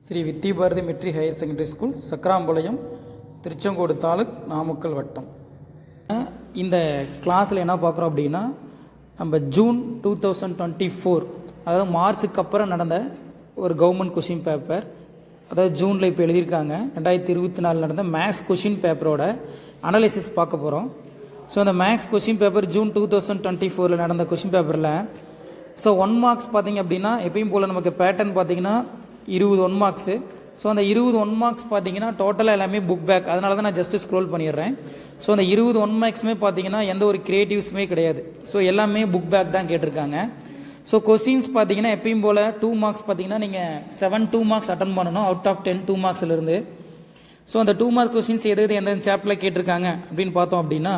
Sri Vidyabharathi matric higher secondary school Chakkarampalayam Tiruchengode taluk Namakkal வட்டம். இந்த கிளாஸில் என்ன பார்க்குறோம் அப்படின்னா நம்ம ஜூன் 2024 அதாவது மார்ச்சுக்கு அப்புறம் நடந்த ஒரு கவர்மெண்ட் கொஷின் பேப்பர், அதாவது ஜூனில் இப்போ எழுதியிருக்காங்க 2024 நடந்த மேக்ஸ் கொஷின் பேப்பரோட அனாலிசிஸ் பார்க்க போகிறோம். ஸோ அந்த மேக்ஸ் கொஷின் பேப்பர் ஜூன் 2024 நடந்த கொஷின் பேப்பரில் ஸோ 1 மார்க்ஸ் பார்த்திங்க அப்படின்னா எப்பயும் போல் நமக்கு பேட்டர்ன் பார்த்திங்கன்னா 20 1 மார்க்ஸு. ஸோ அந்த 20 1 மார்க்ஸ் பார்த்தீங்கன்னா டோட்டலாக எல்லாமே புக் பேக், அதனால தான் நான் ஜஸ்ட்டு ஸ்க்ரோல் பண்ணிடுறேன். ஸோ அந்த 20 1 மார்க்ஸுமே பார்த்தீங்கன்னா எந்த ஒரு கிரியேட்டிவ்ஸுமே கிடையாது. ஸோ எல்லாமே புக் பேக் தான் கேட்டிருக்காங்க. ஸோ கொஸ்டின்ஸ் பார்த்தீங்கன்னா எப்பயும் போல் 2 மார்க்ஸ் பார்த்தீங்கன்னா நீங்கள் 7 2 மார்க்ஸ் அட்டன் பண்ணணும் அவுட் ஆஃப் 10 2 மார்க்ஸ்லேருந்து. ஸோ அந்த 2 மார்க் கொஸ்டின்ஸ் எது எந்தெந்த சாப்டரில் கேட்டிருக்காங்க அப்படின்னு பார்த்தோம் அப்படின்னா,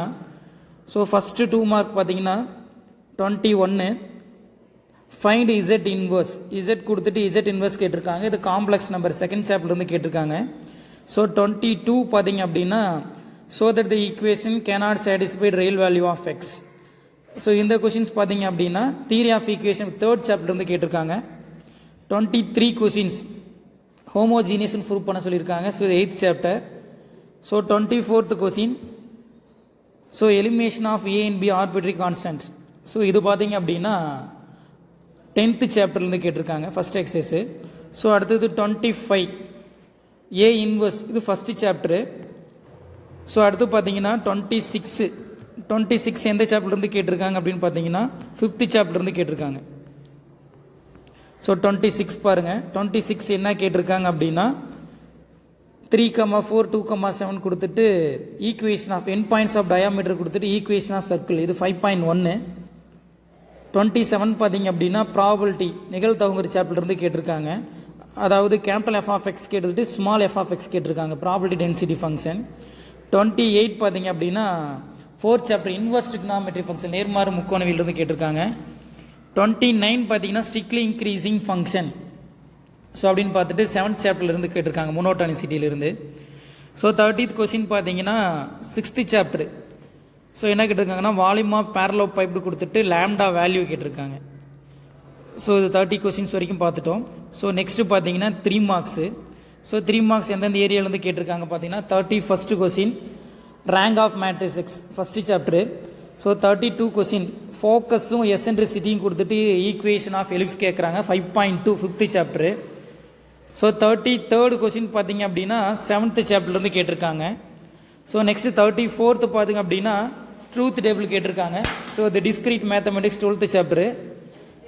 ஸோ ஃபஸ்ட்டு 2 மார்க் பார்த்தீங்கன்னா 21 ஃபைண்ட் இசட் இன்வர்ஸ், இசட் கொடுத்துட்டு இசட் இன்வர்ஸ் கேட்டிருக்காங்க. இது காம்ப்ளெக்ஸ் நம்பர் செகண்ட் சாப்டர்லேருந்து கேட்டிருக்காங்க. ஸோ 22 பார்த்தீங்க அப்படின்னா so that the equation cannot satisfied real value of x. So இந்த கொஷின்ஸ் பார்த்தீங்க அப்படின்னா தியரி ஆஃப் ஈக்குவேஷன் தேர்ட் சாப்டர்லேருந்து கேட்டிருக்காங்க. 23 கொஷின்ஸ் ஹோமோஜீனியஸ்னு ப்ரூவ் பண்ண சொல்லியிருக்காங்க. ஸோ இது 8th chapter. So 24th question so elimination of A and B arbitrary constant. So இது பார்த்தீங்க அப்படின்னா 10th சாப்டர்லேருந்து கேட்டிருக்காங்க ஃபஸ்ட் எக்ஸசைஸு. ஸோ அடுத்தது 25 ஏ இன்வர்ஸ், இது ஃபஸ்ட்டு சாப்டரு. ஸோ அடுத்து பார்த்தீங்கன்னா 26 எந்த சாப்டர்லேருந்து கேட்டிருக்காங்க அப்படின்னு பார்த்தீங்கன்னா 5th சாப்டர்லேருந்து கேட்டிருக்காங்க. ஸோ 26 பாருங்கள், 26 என்ன கேட்டிருக்காங்க அப்படின்னா 3,4 2,7 கொடுத்துட்டு equation of end points of diameter கொடுத்துட்டு ஈக்குவேஷன் ஆஃப் சர்க்கிள், இது 5.1. 27 பார்த்தீங்க அப்படின்னா ப்ராபபிலிட்டி நிகழ்தகவுங்கிற சாப்டர்லேருந்து கேட்டிருக்காங்க. அதாவது கேபிட்டல் எஃப் ஆஃப் எக்ஸ் கேட்டுட்டு ஸ்மால் எஃப் ஆஃப் எக்ஸ் கேட்டிருக்காங்க, ப்ராபபிலிட்டி டென்சிட்டி ஃபங்க்ஷன். 28 பார்த்தீங்க அப்படின்னா 4th chapter inverse trigonometry function நேர்மாறு முக்கோணவிலிருந்து கேட்டிருக்காங்க. 29 பார்த்தீங்கன்னா ஸ்ட்ரிக்ட்லி இன்க்ரீசிங் ஃபங்க்ஷன். ஸோ அப்படின்னு பார்த்துட்டு 7th சாப்டர்லேருந்து கேட்டிருக்காங்க மோனோட்டானிசிட்டியிலிருந்து. ஸோ 30th கொஸ்டின் பார்த்தீங்கன்னா 6th சாப்டர். ஸோ என்ன கேட்டிருக்காங்கன்னா வால்யூம் ஆஃப் பேரலோ பைப்பு கொடுத்துட்டு லேம்டா வேல்யூ கேட்டிருக்காங்க. ஸோ இது 30 கொஸ்டின்ஸ் வரைக்கும் பார்த்துட்டோம். ஸோ நெக்ஸ்ட்டு பார்த்தீங்கன்னா 3 மார்க்ஸு. ஸோ 3 மார்க்ஸ் எந்தெந்த ஏரியாவிலேருந்து கேட்டிருக்காங்க பார்த்தீங்கன்னா 31st question rank of matrix x first chapter. So 32 question ஃபோக்கஸும் எசென்ட்ரிசிட்டியும் கொடுத்துட்டு ஈக்குவேஷன் ஆஃப் எலிப்ஸ் கேட்குறாங்க, 5.2 5th chapter. So 33rd question பார்த்தீங்க அப்படின்னா 7th சாப்டர்லேருந்து கேட்டிருக்காங்க. ஸோ நெக்ஸ்ட்டு 34th பார்த்தீங்க அப்படின்னா ட்ரூத் டேபிள் கேட்டிருக்காங்க. So the discrete mathematics 12th chapter.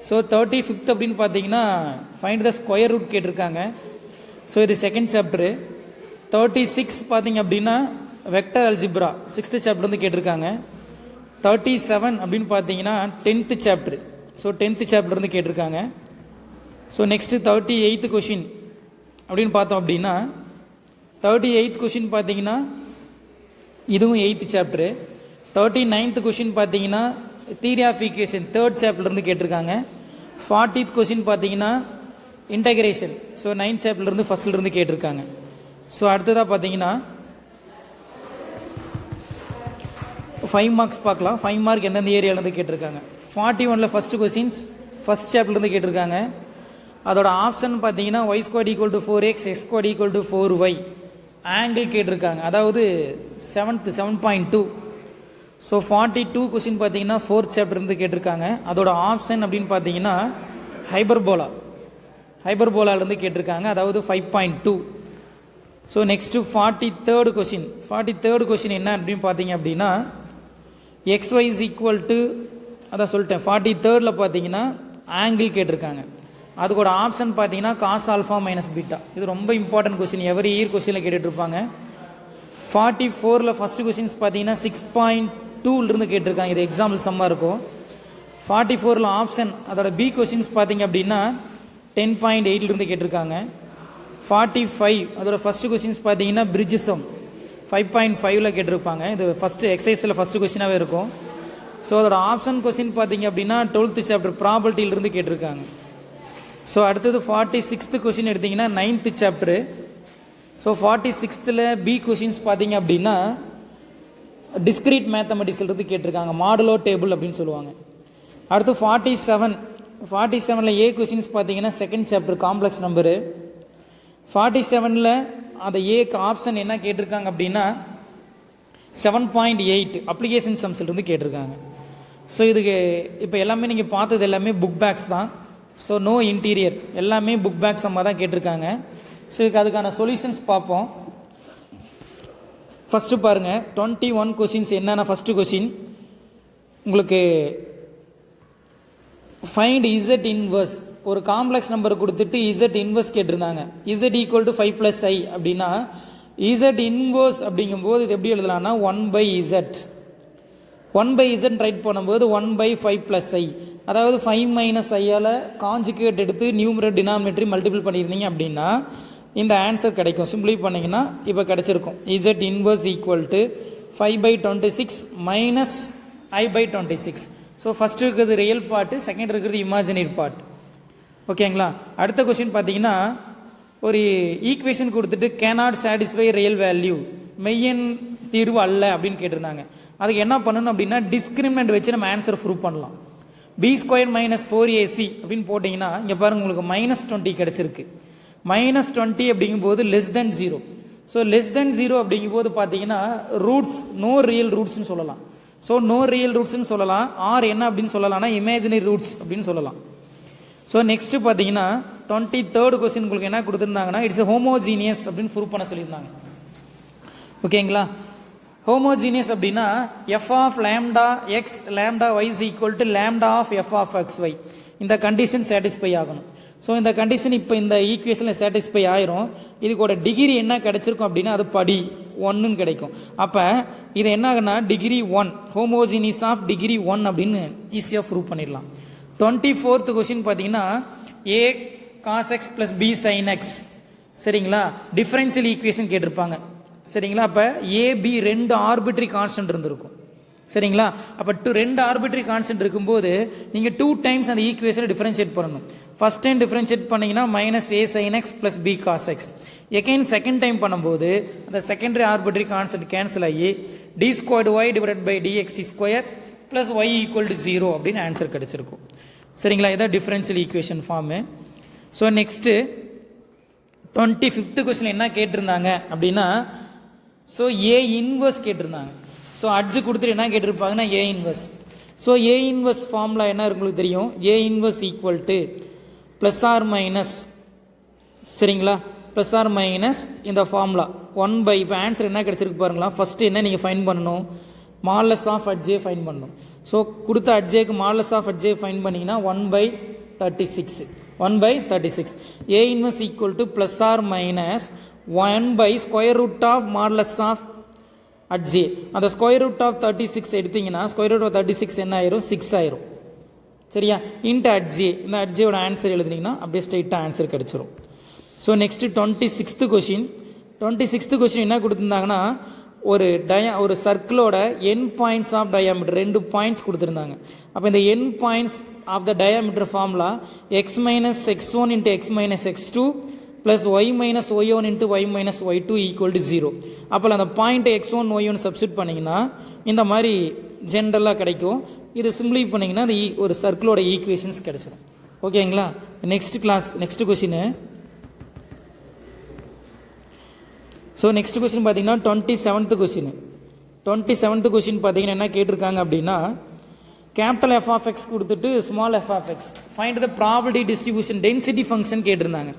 So 35th அப்படின்னு பார்த்தீங்கன்னா ஃபைண்ட் த ஸ்கொயர் ரூட் கேட்டிருக்காங்க. ஸோ இது 2nd சாப்டரு. 36 பார்த்தீங்க அப்படின்னா வெக்டர் அல்ஜிப்ரா 6th சாப்டர்லேருந்து கேட்டிருக்காங்க. 37 அப்படின்னு பார்த்தீங்கன்னா 10th சாப்டரு. ஸோ 10th சாப்டர்லேருந்து கேட்டிருக்காங்க. ஸோ நெக்ஸ்ட்டு 38th கொஷின் அப்படின்னு பார்த்தோம் அப்படின்னா 38th கொஷின் பார்த்தீங்கன்னா இதுவும் 8th சாப்டரு. 39th கொஷின் பார்த்தீங்கன்னா தியரி ஆஃப் ஈக்குவேஷன் 3rd சாப்டர்லேருந்து கேட்டிருக்காங்க. 40th கொஷின் பார்த்தீங்கன்னா இன்டகிரேஷன். ஸோ 9th சாப்டர்லேருந்து ஃபஸ்ட்லேருந்து கேட்டிருக்காங்க. ஸோ அடுத்ததாக பார்த்தீங்கன்னா 5 மார்க்ஸ் பார்க்கலாம். 5 மார்க் எந்தெந்த ஏரியாவிலேருந்து கேட்டிருக்காங்க. 41 ஃபஸ்ட்டு கொஷின்ஸ் ஃபஸ்ட் சாப்டர்லேருந்து கேட்டிருக்காங்க. அதோட ஆப்ஷன் பார்த்தீங்கன்னா y² = 4x, x² = 4y. Angle கேட்டிருக்காங்க, அதாவது 7.2. ஸோ 42 கொஸ்டின் பார்த்தீங்கன்னா 4th சாப்டர்லேருந்து கேட்டிருக்காங்க. அதோட ஆப்ஷன் அப்படின்னு பார்த்தீங்கன்னா ஹைபர்போலாலேருந்து கேட்டிருக்காங்க, அதாவது 5.2. ஸோ நெக்ஸ்ட்டு 43rd கொஸ்டின் என்ன அப்படின்னு பார்த்தீங்க அப்படின்னா xy = அதான் சொல்லிட்டேன். 43rd பார்த்தீங்கன்னா ஆங்கிள் கேட்டிருக்காங்க. அதுக்கோட ஆப்ஷன் பார்த்தீங்கன்னா cos α - β. இது ரொம்ப இம்பார்ட்டன்ட் கொஸ்டின், எவரி இயர் கொஸ்டினில் கேட்டுட்ருப்பாங்க. 44 ஃபஸ்ட்டு கொஸ்டின்ஸ் பார்த்தீங்கன்னா 6.2 கேட்டிருக்காங்க. இது எக்ஸாம்பிள் சம்மாக இருக்கும். 44 ஆப்ஷன் அதோட பி கொஸ்டின்ஸ் பார்த்தீங்க அப்படின்னா 10.8 கேட்டிருக்காங்க. 45 அதோட ஃபஸ்ட்டு கொஸ்டின்ஸ் பார்த்தீங்கன்னா பிரிட்ஜ் சம் 5.5 கேட்டிருப்பாங்க. இது ஃபஸ்ட்டு எக்ஸசைஸில் ஃபஸ்ட்டு கொஸ்டினாகவே இருக்கும். ஸோ அதோட ஆப்ஷன் கொஸ்டின் பார்த்தீங்க அப்படின்னா 12th சாப்டர் ப்ராபபிலிட்டியிலிருந்து கேட்டிருக்காங்க. ஸோ அடுத்தது 46th கொஷின் எடுத்திங்கன்னா 9th chapter. So 46th B questions பார்த்தீங்க அப்படின்னா டிஸ்கிரீட் மேத்தமெட்டிக்ஸ்லேருந்து கேட்டிருக்காங்க, மாடுலோ டேபிள் அப்படின்னு சொல்லுவாங்க. அடுத்து 47 ஏ கொஷின்ஸ் பார்த்தீங்கன்னா 2nd சாப்டர் காம்ப்ளெக்ஸ் நம்பரு. 47ல் அந்த ஏக்கு ஆப்ஷன் என்ன கேட்டிருக்காங்க அப்படின்னா 7.8 அப்ளிகேஷன் சம்ஸ்லேருந்து கேட்டிருக்காங்க. ஸோ இதுக்கு இப்போ எல்லாமே நீங்கள் பார்த்தது எல்லாமே புக் பேக்ஸ் தான். ஸோ நோ இன்டீரியர், எல்லாமே புக் பேக் சம்மாக தான் கேட்டிருக்காங்க. ஸோ இதுக்கு அதுக்கான சொல்யூஷன்ஸ் பார்ப்போம். ஃபஸ்ட்டு பாருங்கள், 21 கொஷின்ஸ் என்னென்ன. ஃபஸ்ட்டு கொஷின் உங்களுக்கு ஃபைண்ட் இசட் இன்வர்ஸ், ஒரு காம்ப்ளெக்ஸ் நம்பர் கொடுத்துட்டு இசட் இன்வர்ஸ் கேட்டிருந்தாங்க. இசட் ஈக்குவல் டு 5+i அப்படின்னா இசட் இன்வர்ஸ் அப்படிங்கும்போது இது எப்படி எழுதலாம்னா 1/z 1/z ரைட் பண்ணும்போது 1/5+i, அதாவது 5 - i காஞ்சுகேட் எடுத்து நியூமரேட்டர் டினாமினேட்டரி மல்டிபிள் பண்ணியிருந்தீங்க அப்படின்னா இந்த ஆன்சர் கிடைக்கும். சிம்பிளை பண்ணிங்கன்னா இப்போ கிடைச்சிருக்கும். Z inverse equal to 5/26 - i/26. So first இருக்கிறது ரியல் பார்ட்டு, செகண்ட் இருக்கிறது இமேஜினரி பார்ட். ஓகேங்களா. அடுத்த கொஸ்டின் பார்த்தீங்கன்னா ஒரு ஈக்குவேஷன் கொடுத்துட்டு கேனாட் சாட்டிஸ்ஃபை ரியல் வேல்யூ, மெய்யன் தீர்வு அல்ல அப்படின்னு கேட்டிருந்தாங்க. அதுக்கு என்ன பண்ணணும் அப்படின்னா டிஸ்கிரிமினன்ட் வச்சு நம்ம ஆன்சர் ப்ரூவ் பண்ணலாம். b² - 4ac அப்படின்னு போட்டிங்கன்னா இங்கே பாருங்கள் உங்களுக்கு -20 கிடச்சிருக்கு. -20 அப்படிங்கும்போது <0. ஸோ <0 அப்படிங்கும்போது பார்த்தீங்கன்னா ரூட்ஸ் நோ ரியல் ரூட்ஸ்னு சொல்லலாம். ஸோ நோ ரியல் ரூட்ஸ்னு சொல்லலாம். ஆர் என்ன அப்படின்னு சொல்லலாம்னா இமேஜினரி ரூட்ஸ் அப்படின்னு சொல்லலாம். ஸோ நெக்ஸ்ட்டு பார்த்தீங்கன்னா 23rd கொஸ்டின் உங்களுக்கு என்ன கொடுத்துருந்தாங்கன்னா இட்ஸ் ஹோமோஜீனியஸ் அப்படின்னு ப்ரூவ் பண்ண சொல்லியிருந்தாங்க. ஓகேங்களா. ஹோமோஜீனியஸ் அப்படின்னா f of lambda x lambda y is equal to lambda of f of x y. இந்த கண்டிஷன் சாட்டிஸ்ஃபை ஆகணும். ஸோ இந்த கண்டிஷன் இப்போ இந்த ஈக்குவேஷனில் சாட்டிஸ்ஃபை ஆயிரும். இதுக்கோட டிகிரி என்ன கிடைச்சிருக்கும் அப்படின்னா அது படி 1ன்னு கிடைக்கும். அப்போ இது என்ன ஆகுனா டிகிரி 1, ஹோமோஜீனியஸ் ஆஃப் டிகிரி 1 அப்படின்னு ஈஸியாக ப்ரூவ் பண்ணிடலாம். 24th கொஸ்டின் பார்த்தீங்கன்னா a cos x plus b sin x, சரிங்களா, டிஃபரன்ஷியல் ஈக்குவேஷன் கேட்டிருப்பாங்க. சரிங்களா. அப்போ ஏபி 2 ஆர்பிட்ரி கான்ஸ்டன்ட் இருந்திருக்கும். சரிங்களா. அப்போ 2 ஆர்பிட்ரி கான்ஸ்டன்ட் இருக்கும்போது நீங்கள் 2 டைம்ஸ் அந்த ஈக்குவேஷனை டிஃபரன்ஷியேட் பண்ணணும். ஃபர்ஸ்ட் டைம் டிஃபரன்ஷியேட் பண்ணிங்கன்னா -a sin x plus b cos x. Again second time பண்ணும்போது அந்த செகண்டரி ஆர்பிட்ரி கான்ஸ்டன்ட் கேன்சல் ஆகி d² dx² plus y equal to 0 அப்படின்னு ஆன்சர் கிடைச்சிருக்கும். சரிங்களா. இதான் differential equation form. So next 25th question என்ன கேட்டிருந்தாங்க அப்படின்னா ஸோ ஏ இன்வர்ஸ் கேட்டிருந்தாங்க. ஸோ அட்ஜு கொடுத்துட்டு என்ன கேட்டிருப்பாங்கன்னா A inverse. So A inverse formula என்ன உங்களுக்கு தெரியும். A inverse equal to +or- சரிங்களா, +or- இந்த ஃபார்முலா 1/, இப்போ ஆன்சர் என்ன கிடைச்சிருக்கு பாருங்களா. ஃபஸ்ட்டு என்ன நீங்கள் ஃபைன் பண்ணணும், மாடலஸ் ஆஃப் அட்ஜே ஃபைன் பண்ணணும். ஸோ கொடுத்த அட்ஜேக்கு மாடலஸ் ஆஃப் அட்ஜே ஃபைன் பண்ணிங்கன்னா 1/36. 1/36. A inverse equal to +or- 1/√, modulus of adj. அந்த √36 எடுத்தீங்கன்னா √36 என்ன ஆயிரும், 6 ஆயிரும். சரியா. இன்ட்டு அட்ஜே, இந்த அட்ஜேயோட ஆன்சர் எழுதுனீங்கன்னா அப்படியே ஸ்ட்ரைட்டாக ஆன்சர் கிடைச்சிரும். So next 26th question. 26th question என்ன கொடுத்துருந்தாங்கன்னா ஒரு சர்க்கிளோட end points of diameter 2 points கொடுத்துருந்தாங்க. அப்போ இந்த end points of the diameter formula x - x1 × x - x2 plus y - y1 × y - y2 equal to 0. அப்போ அந்த பாயிண்ட்டை x1 y1 சப்ஸ்டியூட் பண்ணிங்கன்னா இந்த மாதிரி ஜென்ரலாக கிடைக்கும். இது சிம்பிளை பண்ணிங்கன்னா அந்த ஒரு சர்க்கிளோட ஈக்குவேஷன்ஸ் கிடைச்சிடும். ஓகேங்களா. Next question. So next question பார்த்தீங்கன்னா 27th கொஸ்டின். 27th கொஸ்டின் பார்த்தீங்கன்னா என்ன கேட்டிருக்காங்க அப்படின்னா கேபிட்டல் f ஆஃப் எக்ஸ் கொடுத்துட்டு small f of x find the probability distribution density function கேட்டிருந்தாங்க.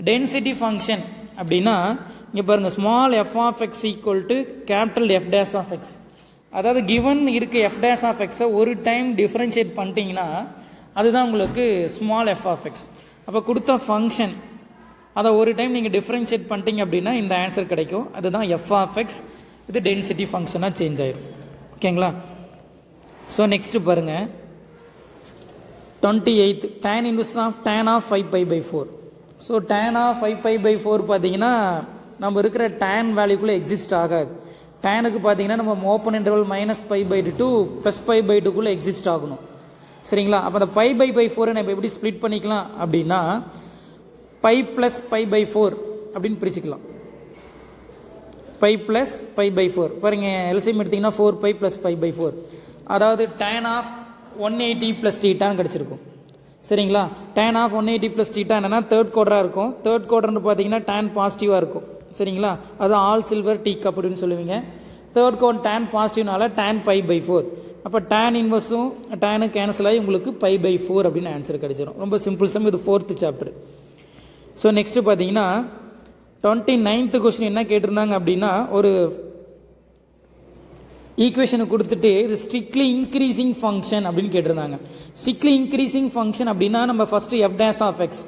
டென்சிட்டி ஃபங்க்ஷன் அப்படின்னா இங்கே பாருங்கள், small f of x equal to capital f' of x. அதாவது கிவன் இருக்க f' ஆஃப் எக்ஸை ஒரு டைம் டிஃப்ரென்ஷியேட் பண்ணிட்டீங்கன்னா அதுதான் உங்களுக்கு ஸ்மால் f ஆஃப் எக்ஸ். அப்போ கொடுத்த ஃபங்க்ஷன் அதை ஒரு டைம் நீங்கள் டிஃப்ரென்ஷியேட் பண்ணிட்டீங்க அப்படின்னா இந்த ஆன்சர் கிடைக்கும். அதுதான் f ஆஃப் எக்ஸ். இது டென்சிட்டி ஃபங்க்ஷனாக சேஞ்ச் ஆயிரும். ஓகேங்களா. ஸோ நெக்ஸ்ட்டு பாருங்கள் 28th tan inverse of tan of 5π/4. So tan of 5π/4 பார்த்தீங்கன்னா நம்ம இருக்கிற tan வேல்யூக்குள்ளே எக்ஸிஸ்ட் ஆகாது. டேனுக்கு பார்த்தீங்கன்னா நம்ம ஓப்பன் இன்டர்வல் -π/2 +π/2க்குள்ளே எக்ஸிஸ்ட் ஆகணும். சரிங்களா. அப்போ அந்த π/4 நம்ம எப்படி ஸ்ப்ளிட் பண்ணிக்கலாம் அப்படின்னா π + π/4 அப்படின்னு பிரிச்சுக்கலாம். π + π/4 பாருங்க, எல்சிஎம் எடுத்திங்கன்னா 4π + π/4, அதாவது tan ஆஃப் 180 + θ கிடைச்சிருக்கும். சரிங்களா. tan ஆஃப் 180 ப்ளஸ் தீட்டா என்னன்னா தேர்ட் குவாட்ராக இருக்கும். தேர்ட் குவாட்ரன்னு பார்த்தீங்கன்னா tan பாசிட்டிவாக இருக்கும். சரிங்களா, அது ஆல் சில்வர் டீ கப் அப்படின்னு சொல்லுவீங்க. Third quadrant tan பாசிட்டிவ்னால tan π/4. அப்போ tan இன்வர்ஸும் tan கேன்சல் ஆகி உங்களுக்கு π/4 அப்படின்னு ஆன்சர் கிடைச்சிடும். ரொம்ப சிம்பிள் சம். இது 4th சாப்டர். ஸோ நெக்ஸ்ட் பார்த்தீங்கன்னா 29th கொஸ்டின் என்ன கேட்டிருந்தாங்க அப்படின்னா, ஒரு ஈக்குவேஷனை கொடுத்துட்டு இது ஸ்ட்ரிக்ட்லி இன்க்ரீசிங் ஃபங்க்ஷன் அப்படின்னு கேட்டிருந்தாங்க. ஸ்ட்ரிக்ட்லி இன்க்ரீசிங் ஃபங்க்ஷன் அப்படின்னா நம்ம first F dash of x.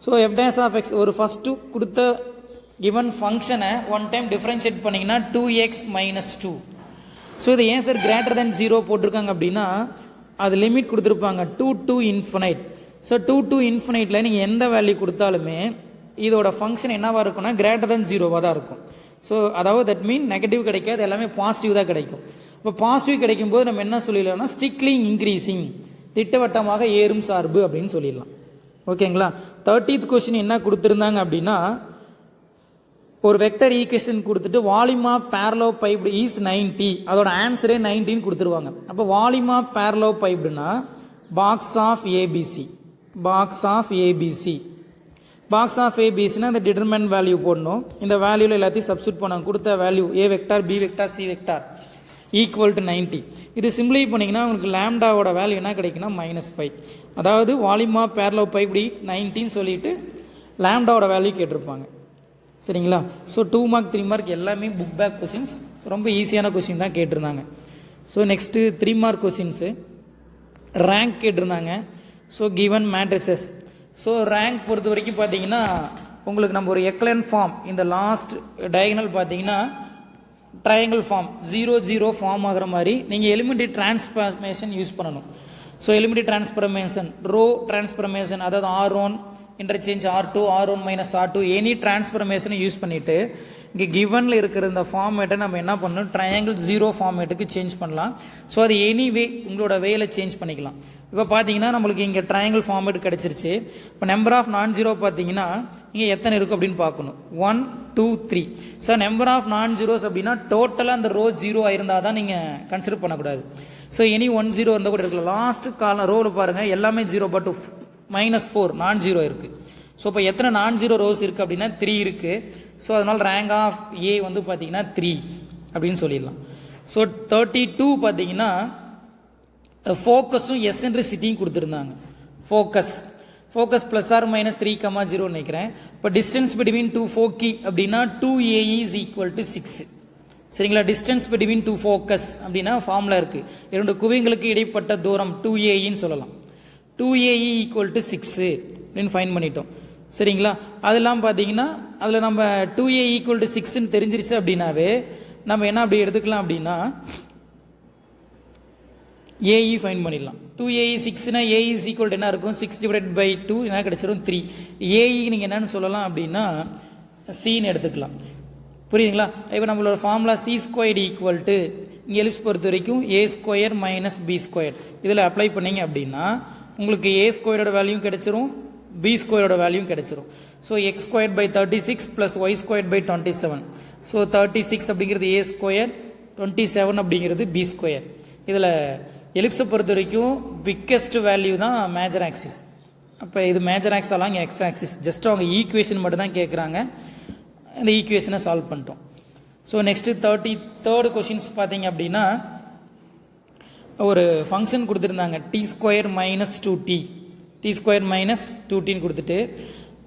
So F dash of x ஒரு ஃபஸ்ட்டு கொடுத்த கிவன் ஃபங்க்ஷனை ஒன் டைம் டிஃப்ரென்ஷியேட் பண்ணிங்கன்னா 2x - 2. ஸோ இது ஏன் சார் கிரேட்டர் தென் 0 போட்டிருக்காங்க அப்படின்னா, அது லிமிட் கொடுத்துருப்பாங்க 2 to infinite. ஸோ 2 to infiniteல நீங்கள் எந்த வேல்யூ கொடுத்தாலுமே இதோட ஃபங்க்ஷன் என்னவாக இருக்கும்னா கிரேட்டர் தென் 0வாக தான் இருக்கும். ஸோ அதாவது தட் மீன் நெகட்டிவ் கிடைக்காது, எல்லாமே பாசிட்டிவ் தான் கிடைக்கும். இப்போ பாசிட்டிவ் கிடைக்கும் போது நம்ம என்ன சொல்லிடலாம்னா ஸ்ட்ரிக்ட்லி இன்க்ரீசிங், திட்டவட்டமாக ஏறும் சார்பு அப்படின்னு சொல்லிடலாம். ஓகேங்களா. 30th கொஸ்டின் என்ன கொடுத்துருந்தாங்க அப்படின்னா, ஒரு வெக்டர் ஈக்குவேஷன் கொடுத்துட்டு வால்யூம் ஆஃப் பேரலோபைப்டு இஸ் 90, அதோட ஆன்சரே 19 கொடுத்துருவாங்க. அப்போ வால்யூம் ஆஃப் பேரலோபைப்டுனா box of ABC, box of ABC, box of ஏபிசினா இந்த டிட்டர்மெண்ட் வேல்யூ போடணும். இந்த வேல்யூவில் எல்லாத்தையும் சப்ஸ்டியூட் பண்ணணும். கொடுத்த value A vector, B vector, C vector equal to 90. இது சிம்பிளை பண்ணிங்கன்னா உங்களுக்கு லேம்டாவோட வேல்யூ என்ன கிடைக்குன்னா -5. அதாவது வால்யூம் ஆஃப் பேரலோபைப்டு 19 சொல்லிட்டு லேம்டாவோட வேல்யூ கேட்டிருப்பாங்க. சரிங்களா. ஸோ 2 மார்க் 3 மார்க் எல்லாமே புக் பேக் கொஸ்டின்ஸ், ரொம்ப ஈஸியான கொஸ்டின் தான் கேட்டிருந்தாங்க. So next 3 mark questions rank கேட்டிருந்தாங்க. So given matrices. So rank பொறுத்த வரைக்கும் பார்த்தீங்கன்னா உங்களுக்கு நம்ம ஒரு எக்லன் ஃபார்ம், இந்த லாஸ்ட் டயகனல் பார்த்தீங்கன்னா ட்ரையாங்கிள் ஃபார்ம் 0 0 ஃபார்ம் ஆகிற மாதிரி நீங்கள் எலிமெண்ட்ரி டிரான்ஸ்ஃபர்மேஷன் யூஸ் பண்ணணும். So elementary transformation, row transformation, அதாவது R1 interchange R2, R1 - R2 any டிரான்ஸ்ஃபர்மேஷனை use பண்ணிவிட்டு இங்கே கிவனில் இருக்கிற இந்த ஃபார்மேட்டை நம்ம என்ன பண்ணணும், ட்ரையாங்கிள் 0 ஃபார்மேட்டுக்கு சேஞ்ச் பண்ணலாம். ஸோ அது எனிவே உங்களோட வேல சேஞ்ச் பண்ணிக்கலாம். இப்போ பார்த்தீங்கன்னா நம்மளுக்கு இங்கே ட்ரையாங்கிள் ஃபார்மேட் கிடச்சிருச்சு. இப்போ நம்பர் ஆஃப் நான் ஜீரோ பார்த்தீங்கன்னா இங்கே எத்தனை இருக்குது அப்படின்னு பார்க்கணும். 1 2 3. So number of non zeros அப்படின்னா டோட்டலாக அந்த ரோ 0 இருந்தால் தான் நீங்கள் கன்சிடர் பண்ணக்கூடாது. ஸோ எனி 1 0 இருந்தால் கூட இருக்கலாம். லாஸ்ட் காலம் ரோவில் பாருங்கள் எல்லாமே 0, பட் -4 நான் ஜீரோ இருக்குது. ஸோ இப்போ எத்தனை நான் ஜீரோ ரோஸ் இருக்குது அப்படின்னா 3 இருக்குது. ஸோ அதனால் ரேங்க் ஆஃப் ஏ வந்து பார்த்தீங்கன்னா 3 அப்படின்னு சொல்லிடலாம். ஸோ 32 பார்த்தீங்கன்னா ஃபோக்கஸும் எசென்ட்ரிசிட்டியும் கொடுத்துருந்தாங்க. ஃபோக்கஸ் ப்ளஸ் ஆர் -3,0 நினைக்கிறேன். இப்போ டிஸ்டன்ஸ் பிட்வீன் 2 ஃபோக்கி அப்படின்னா 2AE is equal to 6. சரிங்களா. டிஸ்டன்ஸ் பிட்வீன் 2 ஃபோக்கஸ் அப்படின்னா ஃபார்முலா இருக்குது. 2 குவிங்களுக்கு இடைப்பட்ட தூரம் 2AEன்னு சொல்லலாம். 2AE equal to 6 அப்படின்னு ஃபைன் பண்ணிட்டோம். சரிங்களா. அதெல்லாம் பார்த்தீங்கன்னா அதில் நம்ம 2AE equal to 6ன்னு தெரிஞ்சிருச்சு அப்படின்னாவே நம்ம என்ன அப்படி எடுத்துக்கலாம் அப்படின்னா AE ஃபைன் பண்ணிடலாம். 2AE 6னா AE is equal to என்ன இருக்கும், 6/2 என்ன கிடைச்சிரும் 3. AE நீங்கள் என்னன்னு சொல்லலாம் அப்படின்னா Cன்னு எடுத்துக்கலாம். புரியுதுங்களா. இப்போ நம்மளோட ஃபார்முலா C² ஈக்குவல் டு இங்கே எலிப்ஸ் பொறுத்த வரைக்கும் A² - B². இதில் அப்ளை பண்ணிங்க அப்படின்னா உங்களுக்கு A² வேல்யூ கிடைச்சிரும், B² வேல்யூ கிடைச்சிரும். So x² 36 + y² 27. ஸோ 36 அப்படிங்கிறது A², 27 அப்படிங்கிறது B². இதில் எலிப்ஸை பொறுத்த வரைக்கும் பிக்கெஸ்ட் வேல்யூ தான் மேஜர் ஆக்சிஸ். அப்போ இது major axis along x axis. Just அவங்க ஈக்குவேஷன் மட்டும் தான் கேட்குறாங்க. இந்த ஈக்குவேஷனை சால்வ் பண்ணிட்டோம். ஸோ நெக்ஸ்ட்டு 33rd கொஷின்ஸ் பார்த்தீங்க அப்படின்னா ஒரு ஃபங்க்ஷன் கொடுத்துருந்தாங்க t² - 2t, t² - 2tன்னு கொடுத்துட்டு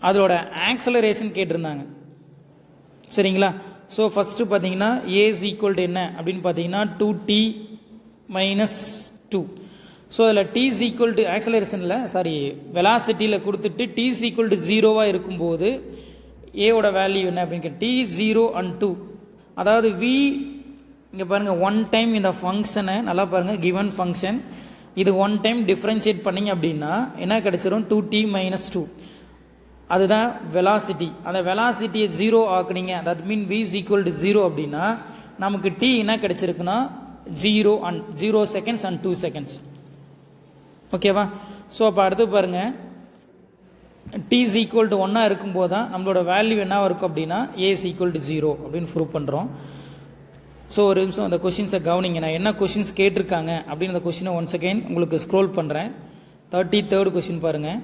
அதோட ஆக்சலரேஷன் கேட்டிருந்தாங்க. சரிங்களா. ஸோ ஃபஸ்ட்டு பார்த்தீங்கன்னா a is equal to என்ன அப்படின்னு பார்த்தீங்கன்னா 2t - 2. ஸோ அதில் t is equal to ஆக்சலரேஷனில் வெலாசிட்டியில் கொடுத்துட்டு t is equal to 0வாக இருக்கும்போது ஏவோட வேல்யூ என்ன அப்படின்னு t 0 and 2. அதாவது v இங்கே பாருங்கள் 1 டைம் இந்த ஃபங்க்ஷனை நல்லா பாருங்கள், கிவன் ஃபங்க்ஷன் இது 1 டைம் டிஃப்ரென்ஷியேட் பண்ணிங்க அப்படின்னா என்ன கிடச்சிரும் 2t - 2. அதுதான் வெலாசிட்டி. அந்த வெலாசிட்டியை 0 ஆக்குனீங்க, that mean v is equal to 0 அப்படின்னா நமக்கு t என்ன கிடச்சிருக்குன்னா 0 seconds and 2 seconds. ஓகேவா. ஸோ அப்போ அடுத்து பாருங்கள் t is equal to 1 இருக்கும்போது தான் நம்மளோட வேல்யூ என்ன இருக்கும் அப்படின்னா a is equal to 0 அப்படின்னு ப்ரூவ் பண்ணுறோம். ஸோ ஒரு நிமிஷம் அந்த கொஷின்ஸை கவனிங்க. நான் என்ன கொஷின்ஸ் கேட்டிருக்காங்க அப்படின்னு அந்த கொஷினை ஒன்ஸ் அகெயின் உங்களுக்கு ஸ்க்ரோல் பண்ணுறேன். 33rd கொஸ்டின் பாருங்கள்.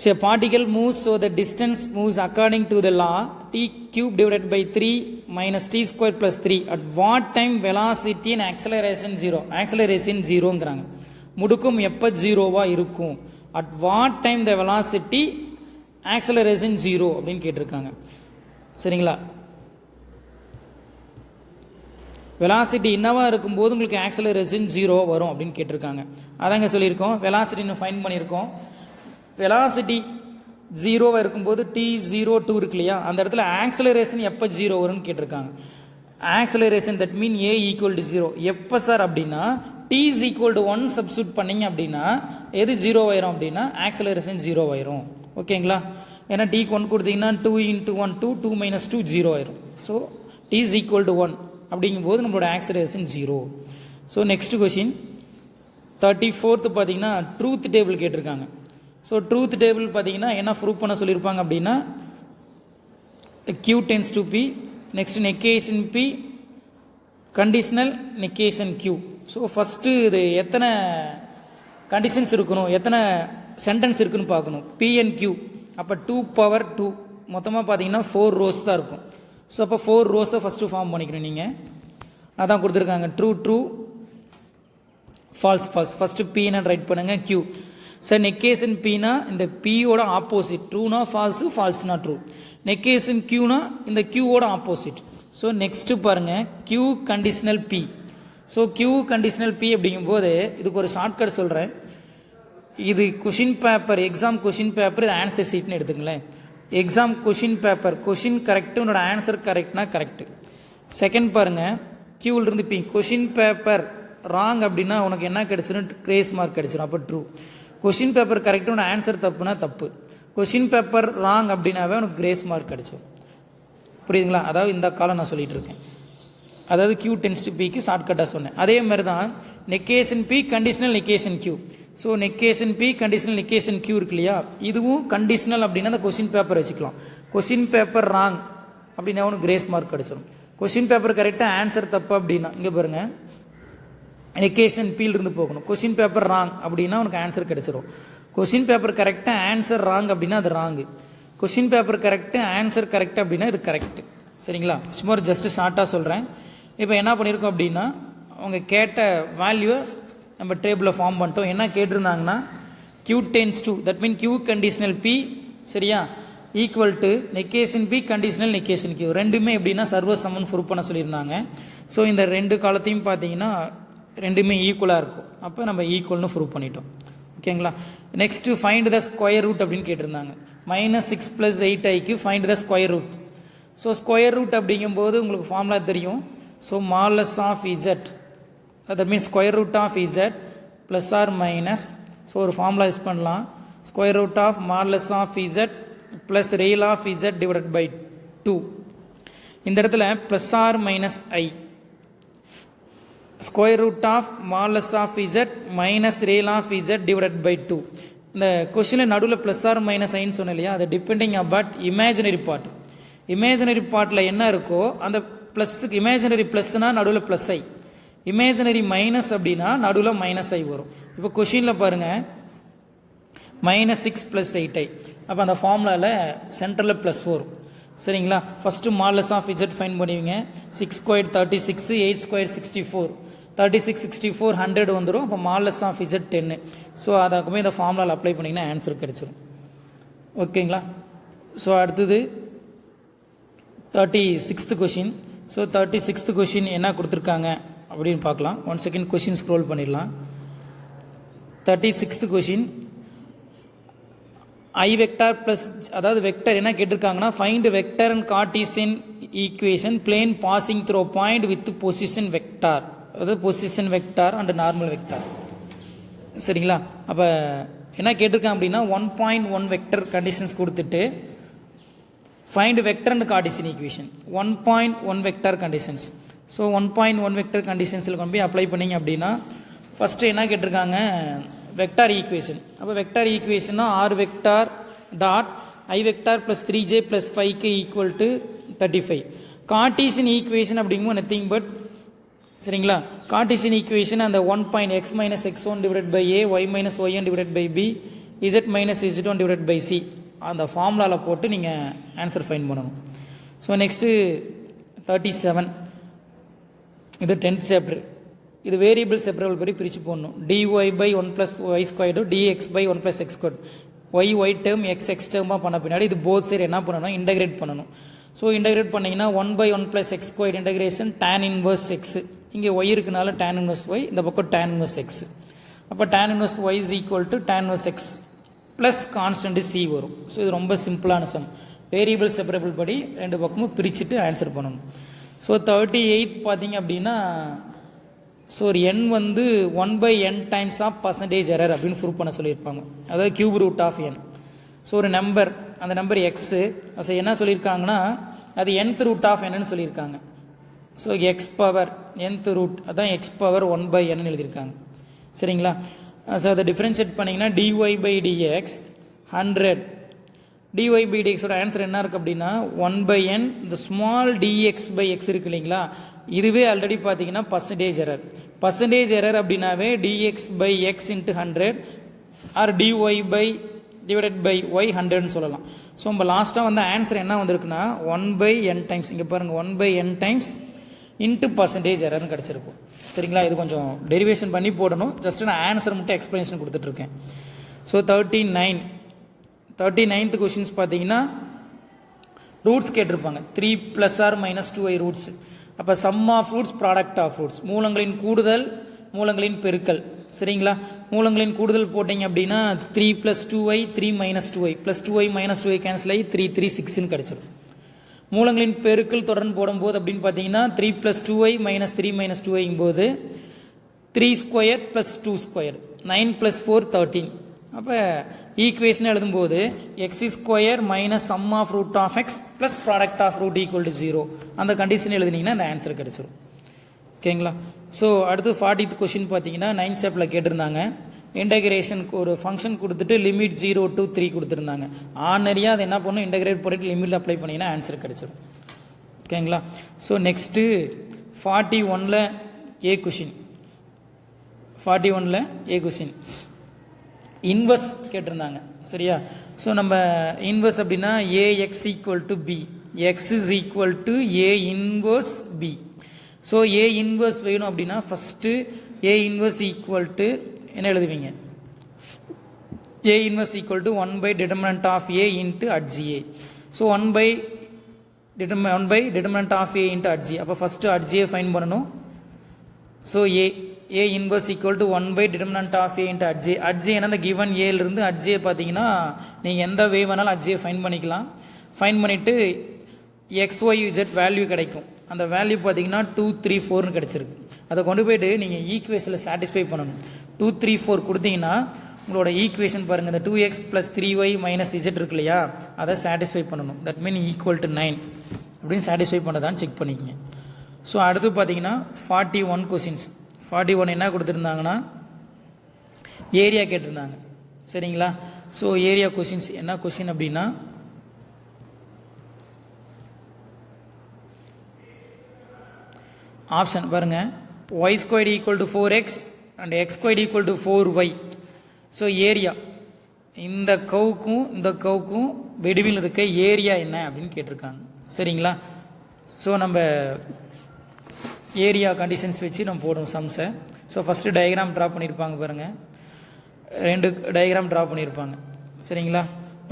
So a particle moves, so the distance moves according to the law t cube divided by 3 minus t square plus 3. At what time velocity and acceleration 0? Acceleration 0ங்கிறாங்க. முடுக்கம் எப்போ 0வா இருக்கும்? At what time the velocity acceleration 0 அப்படின்னு கேட்டிருக்காங்க. சரிங்களா? Velocity என்னவா இருக்கும்போது உங்களுக்கு acceleration 0 வரும் அப்படின்னு கேட்டிருக்காங்க. அதாங்க சொல்லியிருக்கோம். வெலாசிட்டின்னு ஃபைன் பண்ணியிருக்கோம். வெலாசிட்டி 0வாக இருக்கும்போது t02 இருக்கு இல்லையா, அந்த இடத்துல ஆக்சலரேஷன் எப்போ 0 வரும்னு கேட்டிருக்காங்க. Acceleration that mean a equal to 0 எப்போ சார் அப்படின்னா t is equal to 1 substitute பண்ணிங்க அப்படின்னா எது 0 ஆயிரும் அப்படின்னா ஆக்சலரேஷன் 0 ஆயிரும். ஓகேங்களா? ஏன்னா t 1 கொடுத்தீங்கன்னா 2 × 1 2, 2 - 2 0 ஆயிரும். So t is equal to 1 அப்படிங்கும்போது நம்மளோட acceleration 0. So next question 34th பார்த்தீங்கன்னா ட்ரூத் டேபிள் கேட்டிருக்காங்க. ஸோ ட்ரூத் டேபிள் பார்த்தீங்கன்னா என்ன ப்ரூவ் பண்ண சொல்லியிருப்பாங்க அப்படின்னா q tends to p, next negation p, conditional negation q. So first இது எத்தனை கண்டிஷன்ஸ் இருக்கணும், எத்தனை சென்டென்ஸ் இருக்குன்னு பார்க்கணும். p and q அப்போ 2^2 மொத்தமாக பார்த்தீங்கன்னா 4 rows தான் இருக்கும். ஸோ அப்போ 4 rows ஃபஸ்ட்டு ஃபார்ம் பண்ணிக்கணும் நீங்கள். அதான் கொடுத்துருக்காங்க true true, false false. First pன்னு ரைட் பண்ணுங்கள் q. சார் நெகேஷன் pனா இந்த pயோட ஆப்போசிட், ட்ரூனா ஃபால்ஸு, ஃபால்ஸ்னா ட்ரூ. நெகேஷன் qனா இந்த qவோட ஆப்போசிட். ஸோ நெக்ஸ்ட்டு பாருங்கள் q conditional p. So q conditional p அப்படிங்கும்போது இதுக்கு ஒரு ஷார்ட்கட் சொல்கிறேன். இது question paper, exam question paper, இது ஆன்சர் ஷீட்னு எடுத்துங்களேன். Exam question paper, question correct, உன்னோட ஆன்சர் கரெக்ட்னா கரெக்டு. செகண்ட் பாருங்கள் q p. Question paper wrong அப்படின்னா உனக்கு என்ன கிடைச்சிடும்? கிரேஸ் மார்க் கிடைச்சிடும், அப்போ ட்ரூ. கொஷின் பேப்பர் கரெக்டாக உனக்கு ஆன்சர் தப்புனா தப்பு. கொஷின் பேப்பர் ராங் அப்படின்னாவே உனக்கு கிரேஸ் மார்க் கிடைச்சிடும். புரியுதுங்களா? அதாவது இந்த காலம் நான் சொல்லிட்டு இருக்கேன். அதாவது q டென்ஸ் டு பிக்கு ஷார்ட்கட்டாக சொன்னேன். அதே மாதிரி தான் negation p conditional negation q. So negation p conditional negation q இருக்கு இல்லையா, இதுவும் கண்டிஷனல் அப்படின்னா அந்த கொஷின் பேப்பர் வச்சுக்கலாம். கொஷின் பேப்பர் ராங் அப்படின்னா உனக்கு கிரேஸ் மார்க் கிடைச்சிடும். கொஷின் பேப்பர் கரெக்டாக ஆன்சர் தப்பு அப்படின்னா இங்கே பாருங்கள் நெகேஷன் பீலிருந்து போகணும். கொஷின் பேப்பர் ராங் அப்படின்னா உனக்கு ஆன்சர் கிடைச்சிரும். கொஷின் பேப்பர் கரெக்டாக ஆன்சர் ராங் அப்படின்னா அது wrong. Question paper correct answer correct அப்படின்னா இது கரெக்டு. சரிங்களா? சும்மா ஜஸ்ட்டு ஷார்ட்டாக சொல்கிறேன். இப்போ என்ன பண்ணியிருக்கோம் அப்படின்னா அவங்க கேட்ட வேல்யூவை நம்ம டேபிளில் ஃபார்ம் பண்ணிட்டோம். என்ன கேட்டிருந்தாங்கன்னா q tends to, that mean q conditional p, சரியா, equal to negation p conditional negation q. ரெண்டுமே எப்படின்னா சர்வ சமன் ப்ரூவ் பண்ண சொல்லியிருந்தாங்க. ஸோ இந்த ரெண்டு காலத்தையும் பார்த்தீங்கன்னா ரெண்டுமே ஈக்குவலாக இருக்கும். அப்போ நம்ம ஈக்குவல்னு ப்ரூவ் பண்ணிட்டோம். ஓகேங்களா? Next find the square root அப்படின்னு கேட்டிருந்தாங்க. -6 + 8i find the square root. So square root அப்படிங்கும்போது உங்களுக்கு ஃபார்முலா தெரியும். So modulus of z, that means square root of z plus or minus. So ஒரு ஃபார்முலா யூஸ் பண்ணலாம். Square root of modulus of z plus real of z divided by 2. இந்த இடத்துல plus or minus i, square root of modulus of z minus ரேல் of z divided by 2. இந்த கொஷினில் நடுவில் plus or minus ஐன்னு சொன்னேன் இல்லையா, அது depending about imaginary part. Imaginary பார்ட்டில் என்ன இருக்கோ அந்த ப்ளஸ்ஸுக்கு, இமேஜினரி ப்ளஸ்னால் நடுவில் ப்ளஸ் ஐ, இமேஜினரி மைனஸ் அப்படின்னா நடுவில் மைனஸ் ஐ வரும். இப்போ கொஷினில் பாருங்கள் -6 + 8i. அப்போ அந்த ஃபார்முலாவில் சென்டரில் ப்ளஸ் வரும். சரிங்களா? ஃபஸ்ட்டு மாலஸ் ஆஃப் இசட் ஃபைன் பண்ணுவீங்க. 6² 36, 8² 64, 36 64 100 வந்துடும். அப்போ மாலஸ் ஆஃப் இசட் 10. ஸோ அதுக்குமே இந்த ஃபார்முலாவில் அப்ளை பண்ணிங்கன்னா ஆன்சர் கிடைச்சிடும். ஓகேங்களா? ஸோ அடுத்தது 36th question. So 36th question என்ன கொடுத்துருக்காங்க அப்படின்னு பார்க்கலாம். 1 செகண்ட் கொஷின் ஸ்க்ரோல் பண்ணிடலாம். 36th question i vector plus, அதாவது வெக்டர் என்ன கேட்டிருக்காங்கன்னா find vector and cartesian equation plane passing through point with position vector, அதாவது position vector and normal vector. சரிங்களா? அப்போ என்ன கேட்டிருக்காங்க அப்படின்னா 1.1 வெக்டர் கண்டிஷன்ஸ் கொடுத்துட்டு find vector and cartesian equation 1.1 vector conditions. So 1.1 vector கண்டிஷன்ஸில் கொண்டு போய் அப்ளை பண்ணிங்க அப்படின்னா ஃபஸ்ட்டு என்ன கேட்டிருக்காங்க வெக்டார் ஈக்குவேஷன். அப்போ வெக்டார் ஈக்குவேஷன்னா r vector dot i vector plus 3j plus 5k equal to 35. Cartesian equation அப்படிங்கும்போது நத்திங் பட் சரிங்களா. கார்ட்டீசியன் ஈக்குவேஷன் அந்த 1 point x minus x1 divided by a y minus yn divided by b z minus z1 divided by c அந்த ஃபார்முலாவில் போட்டு நீங்கள் answer find பண்ணணும். So next 37 இது 10th chapter. இது வேரியபிள் செப்பரபிள் படி பிரித்து போடணும். dy by 1 plus y squared dx by 1 plus x square y term x டேர்மாக பண்ண பின்னாடி இது போத் சைடு என்ன பண்ணணும், இன்டகிரேட் பண்ணணும். ஸோ இன்டகிரேட் பண்ணிங்கன்னா 1 by 1 plus x square integration tan inverse x, இங்கே ஒய் இருக்கனால tan இன்வர்ஸ் ஒய், இந்த பக்கம் tan இன்வர்ஸ் எக்ஸ். அப்போ tan inverse y is equal to tan inverse x plus constant c வரும். ஸோ இது ரொம்ப சிம்பிளான சம். வேரியபிள் செப்பரபிள் படி ரெண்டு பக்கமும் பிரிச்சுட்டு ஆன்சர் பண்ணணும். ஸோ 38 பார்த்தீங்க அப்படின்னா ஸோ ஒரு என் வந்து 1 by n times of percentage error அப்படின்னு ப்ரூவ் பண்ண சொல்லியிருப்பாங்க. அதாவது cube root of n. So ஒரு நம்பர், அந்த நம்பர் எக்ஸு, அது என்ன சொல்லியிருக்காங்கன்னா அது nth ரூட் ஆஃப் என்னன்னு சொல்லியிருக்காங்க. So x power nth root, அதான் எக்ஸ் பவர் 1 பை n எழுதியிருக்காங்க. சரிங்களா. ஸோ அதை டிஃப்ரென்ஷியேட் பண்ணிங்கன்னா dy by dx 100. dy by dxோட ஆன்சர் என்ன இருக்குது அப்படின்னா 1 பை n இந்த ஸ்மால் dx பை x இருக்கு இல்லைங்களா, இதுவே ஆல்ரெடி பார்த்தீங்கன்னா பர்சன்டேஜ் எரர். பர்சன்டேஜ் எரர் அப்படின்னாவே dx by x into 100 or dy by divided by y 100ன்னு சொல்லலாம். ஸோ நம்ம லாஸ்ட்டாக வந்து ஆன்சர் என்ன வந்திருக்குன்னா 1 பை n டைம்ஸ், இங்கே பாருங்கள் 1 by n times into percentage எரர்னு கிடச்சிருக்கும். சரிங்களா. இது கொஞ்சம் டெரிவேஷன் பண்ணி போடணும். ஜஸ்ட் நான் ஆன்சர் மட்டும் எக்ஸ்பிளனேஷன் கொடுத்துட்ருக்கேன். ஸோ 39th கொஷின்ஸ் பார்த்தீங்கன்னா ரூட்ஸ் கேட்டிருப்பாங்க. 3 plus or minus 2i roots. அப்போ sum of roots product of roots, மூலங்களின் கூடுதல் மூலங்களின் பெருக்கல். சரிங்களா. மூலங்களின் கூடுதல் போட்டிங்க அப்படின்னா 3 plus 2i 3 minus 2i plus 2i minus 2i cancel ஆகி 3 3 6ன்னு கிடச்சிடும். மூலங்களின் பெருக்கல் தொடர்ந்து போடும்போது அப்படின்னு பார்த்தீங்கன்னா 3 ப்ளஸ் 2i மைனஸ் 3 மைனஸ் 2iங்கும் போது 3 ஸ்கொயர் ப்ளஸ் 2 ஸ்கொயர் 9 ப்ளஸ் 4 13. அப்போ ஈக்குவேஷன் எழுதும்போது x square minus sum of root of x plus product of root equal to 0 அந்த கண்டிஷன் எழுதினீங்கன்னா அந்த ஆன்சர் கிடச்சிரும். ஓகேங்களா. ஸோ அடுத்து 40th கொஷின் பார்த்தீங்கன்னா 9th சாப்டரில் கேட்டிருந்தாங்க. இன்டகிரேஷனுக்கு ஒரு ஃபங்க்ஷன் கொடுத்துட்டு லிமிட் 0 to 3 கொடுத்துருந்தாங்க. ஆர்டினரியாக அதை என்ன பண்ணணும், இன்டகிரேட் பண்ணிட்டு லிமிட் அப்ளை பண்ணிங்கன்னா ஆன்சர் கிடச்சிடும். ஓகேங்களா. ஸோ நெக்ஸ்ட்டு 41ல் ஏ கொஷின். 41ல் ஏ கொஷின் இன்வர்ஸ் கேட்டிருந்தாங்க. சரியா. ஸோ நம்ம இன்வர்ஸ் அப்படின்னா A x equal to B, x is equal to A inverse B. So A inverse வேணும் அப்படின்னா first A inverse equal to என்ன எழுதுவீங்க, A inverse equal to 1 by determinant of A into adj A. So 1 by determinant of A into adj. அப்போ first adj A find பண்ணணும். So A inverse equal to 1 by determinant of A into அட்ஜே. அட்ஜே என்ன given ஏலிருந்து அட்ஜே பார்த்தீங்கன்னா நீங்கள் எந்த வே வேணாலும் அட்ஜே fine பண்ணிக்கலாம். Fine பண்ணிவிட்டு XYZ value கிடைக்கும். அந்த வேல்யூ பார்த்தீங்கன்னா 2 3 4ன்னு கிடச்சிருக்கு. அதை கொண்டு போய்ட்டு நீங்கள் ஈக்குவேஷனில் சாட்டிஸ்ஃபை பண்ணணும். 2 3 4 கொடுத்தீங்கன்னா உங்களோட ஈக்குவேஷன் பாருங்கள், இந்த 2x plus 3y minus z இருக்கு இல்லையா, அதை சாட்டிஸ்ஃபை பண்ணணும். தட் மீன் ஈக்குவல் டு 9 அப்படின்னு சாட்டிஸ்ஃபை பண்ணதான்னு செக் பண்ணிக்கோங்க. ஸோ அடுத்து பார்த்தீங்கன்னா 41 கொஷின்ஸ். 41 என்ன கொடுத்துருந்தாங்கன்னா ஏரியா கேட்டிருந்தாங்க. சரிங்களா. ஸோ ஏரியா கொஷின்ஸ் என்ன கொஷின் அப்படின்னா ஆப்ஷன் பாருங்கள், y squared equal to 4x and x squared equal to 4y. So area இந்த கவுக்கும் வெடிவில் இருக்க ஏரியா என்ன அப்படின்னு கேட்டிருக்காங்க. சரிங்களா. ஸோ நம்ம ஏரியா கண்டிஷன்ஸ் வச்சு நம்ம போடுவோம் சம்ஸை. ஸோ ஃபஸ்ட்டு டயக்ராம் ட்ரா பண்ணியிருப்பாங்க பாருங்கள், 2 டயக்ராம் ட்ரா பண்ணியிருப்பாங்க. சரிங்களா.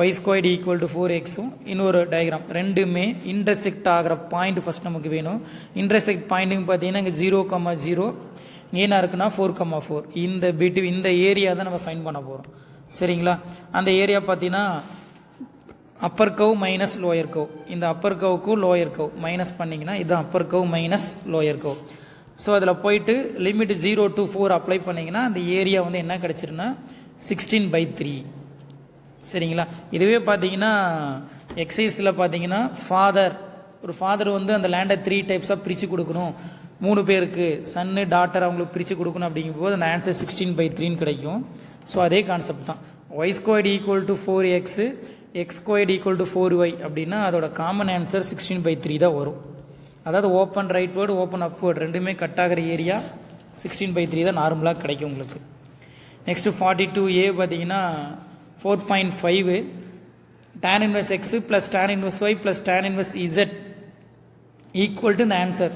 ஒய் ஸ்கொயர்டு ஈக்குவல் டு 4xம் இன்னொரு டயக்ராம், ரெண்டுமே இன்டர்செக்ட் ஆகிற பாயிண்ட் ஃபஸ்ட் நமக்கு வேணும். இன்டர்செக்ட் பாயிண்ட்டுங்க பார்த்தீங்கன்னா இங்கே 0,0 ஏன்னா இருக்குன்னா 4,4 இந்த ஏரியா தான் நம்ம ஃபைன் பண்ண போகிறோம். சரிங்களா. அந்த ஏரியா பார்த்தீங்கன்னா அப்பர் கவ் மைனஸ் லோயர் கவ். இந்த அப்பர் கவுக்கும் லோயர் கவ் மைனஸ் பண்ணிங்கன்னா இதுதான் அப்பர் கவ் மைனஸ் லோயர் கவ். ஸோ அதில் போயிட்டு லிமிட் 0 to 4 அப்ளை பண்ணிங்கன்னா அந்த ஏரியா வந்து என்ன கிடச்சிருன்னா 16/3. சரிங்களா. இதுவே பார்த்தீங்கன்னா எக்ஸைஸில் பார்த்தீங்கன்னா ஒரு ஃபாதர் வந்து அந்த லேண்டை 3 டைப்ஸாக பிரித்து கொடுக்கணும், 3 பேருக்கு சன்னு டாட்டர் அவங்களுக்கு பிரித்து கொடுக்கணும் அப்படிங்கும்போது அந்த ஆன்சர் 16/3ன்னு கிடைக்கும். ஸோ அதே கான்செப்ட் தான். Y squared equal to 4x x squared equal to 4y அப்படின்னா அதோட காமன் ஆன்சர் 16/3 தான் வரும். அதாவது ஓப்பன் ரைட்வேர்டு ஓப்பன் அப்வேர்டு ரெண்டுமே கட் ஆகிற ஏரியா 16/3 தான் நார்மலாக கிடைக்கும் உங்களுக்கு. நெக்ஸ்ட்டு 42A பார்த்தீங்கன்னா 4.5 tan inverse x plus tan inverse y plus tan inverse z equal to இந்த ஆன்சர்